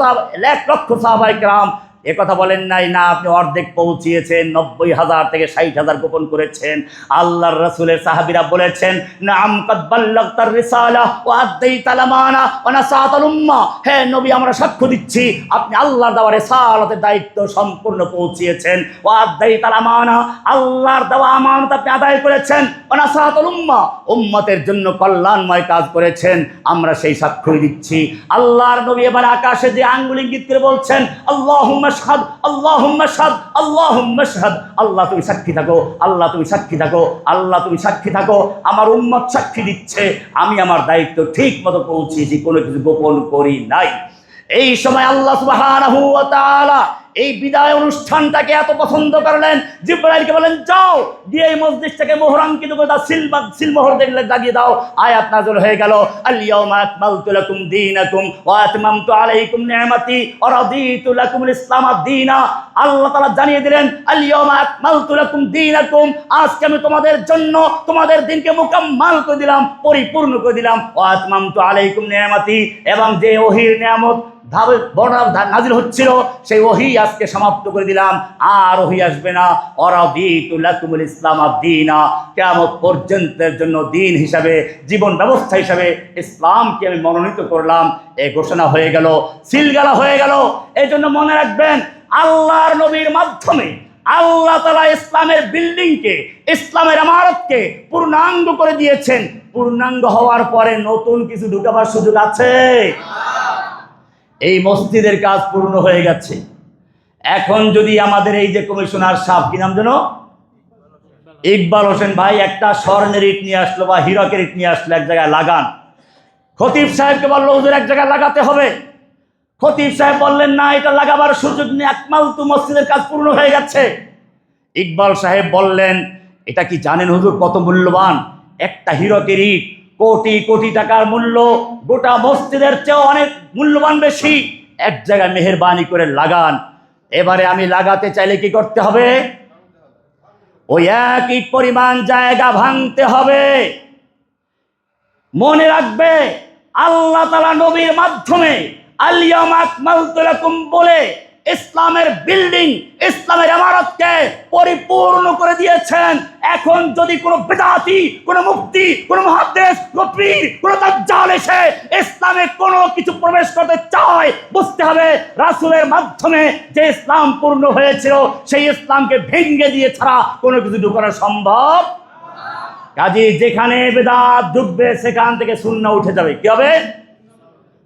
সাহাবায়ে কেরাম একথা বলেন নাই, না আপনি অর্ধেক পৌঁছিয়েছেন, 90,000 থেকে 60,000 গোপন করেছেন। আল্লাহর রাসূলের সাহাবীরা বলেছেন, নাআম কাদ বাল্লাগতার রিসালাহ ওয়া আদাইতাল আমানা ওয়া নাসাতাল উম্মাহ, হে নবী আমরা সাক্ষ্য দিচ্ছি আপনি আল্লাহর দেওয়া রিসালাতের দায়িত্ব সম্পূর্ণ পৌঁছিয়েছেন, ওয়া আদাইতাল আমানা, আল্লাহর দেওয়া আমানত আপনি আদায় করেছেন, ওয়া নাসাতাল উম্মাহ, উম্মতের জন্য কল্যাণময় কাজ করেছেন, আমরা সেই সাক্ষ্যই দিচ্ছি। আল্লাহর নবী এবার আকাশে যে আঙ্গুল ইঙ্গিত করে বলছেন, আল্লাহুম্মা শাহাদ, আল্লাহুম্মা শাহাদ, আল্লাহুম্মা শাহাদ, আল্লাহ তুমি সাক্ষী থাকো, আল্লাহ তুমি সাক্ষী থাকো, আল্লাহ তুমি সাক্ষী থাকো, আমার উম্মত সাক্ষী দিচ্ছে আমি আমার দায়িত্ব ঠিক মতো পৌঁছিয়েছি, কোনো কিছু গোপন করি নাই। এই সময় আল্লাহ সুবহানাহু ওয়া তাআলা এই বিদায় অনুষ্ঠানটাকে এত পছন্দ করলেন, জিবরাইলকে বলেন যাও গিয়ে এই মসজিদটাকে মোহরাঙ্কিত করে দাও, সিলমোহর লাগিয়ে দাও। আয়াত নাযিল হয়ে গেল, আল ইয়াউমা আকমালতু লাকুম দীনাকুম ওয়া আতমামতু আলাইকুম নি'মাতি ওয়া রাদিতু লাকুমুল ইসলাম দীনা। আল্লাহ তাআলা জানিয়ে দিলেন, আল ইয়াউমা আকমালতু লাকুম দীনাকুম, আজকে আমি তোমাদের জন্য তোমাদের দিনকে মুকাম্মাল করে দিলাম, পরিপূর্ণ করে দিলাম, ওয়া আতমামতু আলাইকুম নি'মাতি, এবং যে ওহীর নিয়ামত নাজিল হচ্ছিল সেই ওহী আজকে সমাপ্ত করে দিলাম, আর ওহী আসবে না। ওয়ারাদিতু লাকুমুল ইসলাম দীনা, কিয়ামত পর্যন্তের জন্য দিন হিসাবে, জীবন ব্যবস্থা হিসাবে ইসলামকে আমি মনোনীত করলাম। এই ঘোষণা হয়ে গেল, সিলগালা হয়ে গেল। এই জন্য মনে রাখবেন, আল্লাহর নবীর মাধ্যমে আল্লাহ তাআলা ইসলামের বিল্ডিংকে, ইসলামের ইমারতকে পূর্ণাঙ্গ করে দিয়েছেন। পূর্ণাঙ্গ হওয়ার পরে নতুন কিছু ঢুকাবার সুযোগ আছে? এই মসজিদের কাজ পূর্ণ হয়ে গেছে। এখন যদি আমাদের এই যে কমিশনার সাহেব, কি নাম যেন, ইকবাল হোসেন ভাই, একটা স্বর্ণের ইট নিয়ে আসলো বা হীরকের ইট নিয়ে আসলো, এক জায়গায় লাগান, খতিব সাহেবকে বললো হুজুর এক জায়গায় লাগাতে হবে। খতিব সাহেব বললেন না, এটা লাগাবার সুযোগ নেই, আকমালতু মসজিদের কাজ পূর্ণ হয়ে গেছে। ইকবাল সাহেব বললেন এটা কি জানেন হুজুর কত মূল্যবান? একটা হীরকের ইট কোটি কোটি টাকার মূল্য, গোটা মসজিদের চেয়েও অনেক মূল্যবান বেশি। এক জায়গায় মেহেরবানি করে লাগান। এবারে আমি লাগাতে চাইলে কি করতে হবে? ওই একই পরিমাণ জায়গা ভাঙতে হবে। মনে রাখবে আল্লাহ তাআলা নবীর মাধ্যমে আল ইয়াওমা আকমালতু লাকুম বলে ইসলামের বিল্ডিং, ইসলামের ইমারতকে পরিপূর্ণ করে দিয়েছেন। এখন যদি কোনো বিদআতি, কোনো মুফতি, কোনো মুহাদ্দিস, কোনো পীর, কোনো দাজ্জাল এসে ইসলামে কোনো কিছু প্রবেশ করতে চায়, বুঝতে হবে রাসূলের মাধ্যমে যে ইসলাম পূর্ণ হয়েছিল সেই ইসলামকে ভেঙে দিয়ে ছাড়া কোনো কিছু ঢোকানো সম্ভব। কাজী যেখানে বেদাত ঢুকবে সেখান থেকে সুন্নাহ উঠে যাবে। কি হবে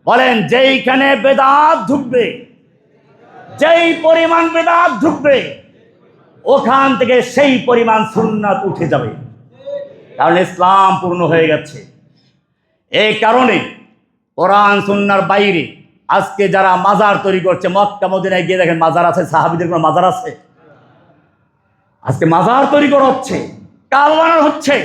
বলেন? যেইখানে বেদাত ঢুকবে, যেই পরিমাণ বেদাত ঢুকবে, ওখান থেকে সেই পরিমাণ সুন্নাত উঠে যাবে, কারণ ইসলাম পূর্ণ হয়ে গেছে। এই কারণে কোরআন সুন্নাহর বাইরে আজকে যারা মাজার তৈরি করছে, মক্কা মদিনায় গিয়ে দেখেন মাজার আছে, সাহাবীদের কোনো মাজার আছে? আজকে মাজার তৈরি করা হচ্ছে, কাবা বানানো হচ্ছে।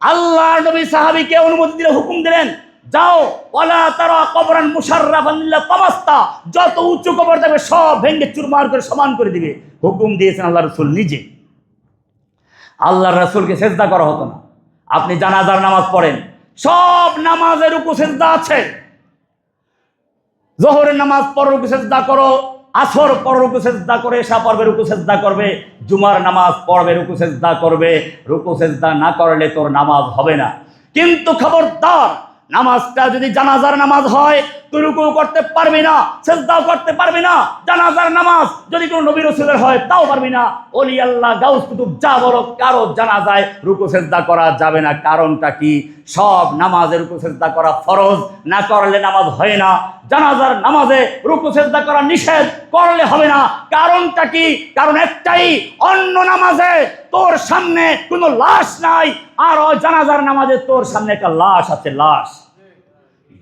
আল্লাহর নবী সাহাবীকে অনুমতি দিলে, হুকুম দিলেন, যাও ওয়ালা তারা কবরান মুশাররাফান ইল্লা তামাস্তা, যত উঁচু কবর থাকবে সব ভেঙে চুরমার করে সমান করে দিবে। হুকুম দিয়েছেন আল্লাহ রাসূল নিজে। আল্লাহর রাসূলকে সিজদা করা হতো না। আপনি জানাজার নামাজ পড়েন, সব নামাজের রুকু সিজদা আছে। যোহরের নামাজ পড়ো রুকু সিজদা করো, আসর পড়ো রুকু সিজদা করে, এশা পড়বে রুকু সিজদা করবে, জুমার নামাজ পড়বে রুকু সিজদা করবে। রুকু সিজদা না করলে তোর নামাজ হবে না। কিন্তু খবরদার, নামাজটা যদি জানাজার নামাজ হয় তুই রুকু করতে পারবি না, সিজদাও করতে পারবি না। জানাজার নামাজ যদি কোনো নবী রাসূলের হয় তাও পারবি না। ওলি আল্লাহ গাউস কুতুব যা বলো, কারো জানাজায় রুকু সিজদা করা যাবে না। কারণটা কি? সব নামাজে রুকু সিজদা করা ফরজ, না করলে নামাজ হয় না। জানাজার নামাজে রুকু সিজদা করা নিষেধ, করলে হবে না। কারণটা কি? কারণ একটাই, অন্য নামাজে তোর সামনে কোনো লাশ নাই, আর ওই জানাজার নামাজে তোর সামনে একটা লাশ আছে, লাশ।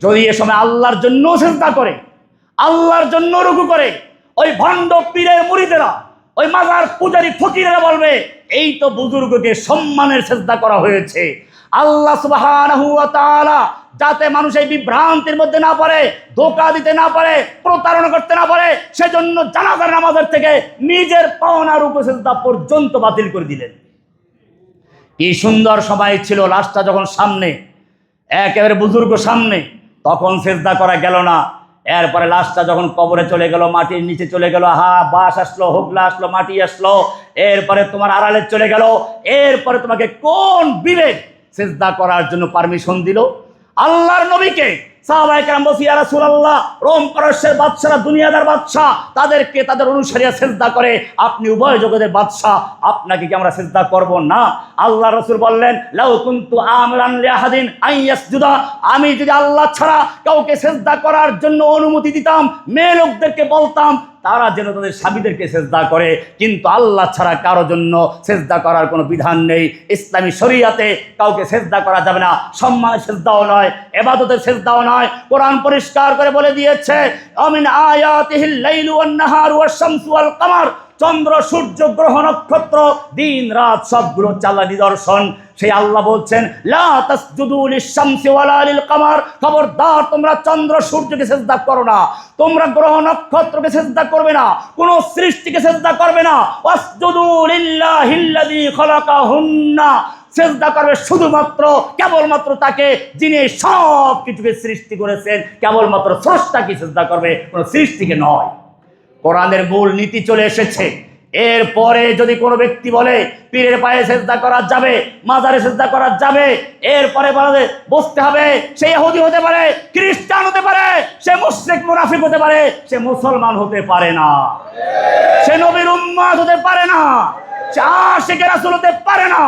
যদি এ সময় আল্লাহর জন্য সিজদা করে, আল্লাহর জন্য রুকু করে, ওই ভণ্ড পীরের মুরিদেরা, ওই মাজার পূজারী ফকিরেরা বলবে এই তো বুজুর্গকে সম্মানের সিজদা করা হয়েছে। আল্লাহ সুবহানাহু ওয়া তাআলা যাতে মানুষ এই বিভ্রান্তির মধ্যে না পড়ে, ধোঁকা দিতে না পারে, প্রতারণা করতে না পারে, সেজন্য জানাজার নামাজের থেকে নিজের পাওনা রুকু সিজদা পর্যন্ত বাতিল করে দিলেন। কি সুন্দর সবাই ছিল। লাশটা যখন সামনে, একেবারে বুজুর্গ সামনে, তখন সিজদা করা গেল না। এরপরে লাশটা যখন কবরে চলে গেল, মাটির নিচে চলে গেল, বাঁশ আসলো, হোগলা আসলো, মাটি আসলো, এরপরে তোমার আড়ালে চলে গেল, এরপরে তোমাকে কোন বিবেক সিজদা করার জন্য পারমিশন দিল? আল্লাহর নবীকে সাহাবায়ে কেরাম বলছে, ইয়া রাসূলুল্লাহ, রোম পারস্যের বাদশারা দুনিয়াদার বাদশাহ, তাদেরকে তাদের অনুসারীরা সিজদা করে, আপনি উভয় জগতের বাদশাহ, আপনাকে কি আমরা সিজদা করব না? আল্লাহ রাসূল বললেন, লাউ কুনতু আমরান লিআহাদিন আন ইয়াসজুদা, আমি যদি আল্লাহ ছাড়া কাউকে সিজদা করার জন্য অনুমতি দিতাম, মেয়ে লোকদেরকে বলতাম তারা যেন তাদের স্বামীদেরকে সিজদা করে, কিন্তু আল্লাহ ছাড়া কারোর জন্য সিজদা করার কোনো বিধান নেই। ইসলামী শরীয়তে কাউকে সিজদা করা যাবে না। সম্মানের সিজদাও নয়, ইবাদতের সিজদাও নয়। কোরআন পরিষ্কার করে বলে দিয়েছে, আমিন আয়াতিহিল লাইলু ওয়ান নাহারু ওয়াশ শামসু ওয়াল কামার, চন্দ্র, সূর্য, গ্রহ, নক্ষত্র, দিন রাত সবগুলো আল্লাহ নিদর্শন। সেই আল্লাহ বলছেন, লা তাসজুদু লিশ-শামসি ওয়ালা লিল কামার, খবরদার তোমরা চন্দ্র সূর্যকে সিজদা করো না, তোমরা গ্রহ নক্ষত্রকে সিজদা করবে না, কোন সৃষ্টিকে সিজদা করবে না। ওয়াসজুদু লিল্লাহিল্লাযী খালাকাহুন্না, সিজদা করবে শুধুমাত্র কেবলমাত্র তাকে যিনি সব কিছুকে সৃষ্টি করেছেন। কেবলমাত্র স্রষ্টাকে সিজদা করবে, কোনো সৃষ্টিকে নয়। কোরআনের মূল নীতি চলে এসেছে। এরপরে যদি কোনো ব্যক্তি বলে পীরের পায়ে সিজদা করা যাবে, মাজারে সিজদা করা যাবে, এরপরে বলে বুঝতে হবে সে ইহুদি হতে পারে, খ্রিস্টান হতে পারে, সে মুশরিক মুনাফিক হতে পারে, সে মুসলমান হতে পারে না, সে নবীর উম্মত হতে পারে না, সে আশিকে রাসূল হতে পারে না।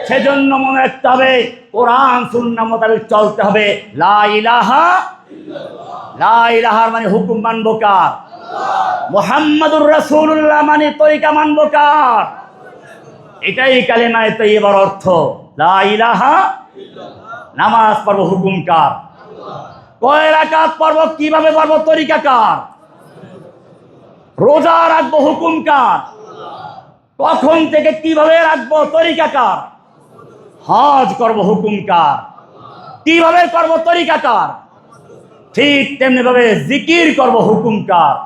সেজন্য মনে রাখতে হবে কোরআন সুন্নাহ মোতাবেক চলতে হবে। লা ইলাহা ইল্লাল্লাহ, লা ইলাহার মানে হুকুম মানবো কার? মুহাম্মাদুর রাসূলুল্লাহ মানে তরিকা মানবো কার? এটাই কালেমায়ে তাইয়্যিবার অর্থ। লা ইলাহা ইল্লাল্লাহ, নামাজ পড়বো হুকুম কার? কয় রাকাত পড়বো, কিভাবে পড়বো, তরিকা কার? রোজা রাখবো, হুকুম কার? কখন থেকে কিভাবে রাখবো, তরিকা কার? হজ করবো, হুকুম কার? কিভাবে করবো, তরিকা কার? ঠিক তেমনি ভাবে জিকির করবো, হুকুম কার?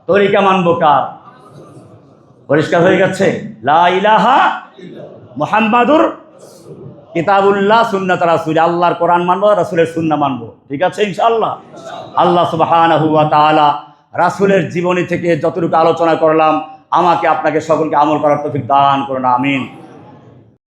তরিকা মানবো কার? পরিষ্কার হয়ে গেছে? লা ইলাহা মুহাম্মাদুর কিতাবুল্লাহ সুন্নাত রাসূল, আল্লাহর কোরআন মানবো, রাসূলের সুন্নাহ মানবো। ঠিক আছে ইনশাআল্লাহ। আল্লাহ সুবহানাহু ওয়া তাআলা রাসূলের জীবনী থেকে যতটুকু আলোচনা করলাম, আমাকে আপনাকে সকলকে আমল করার তৌফিক দান করুন, আমিন।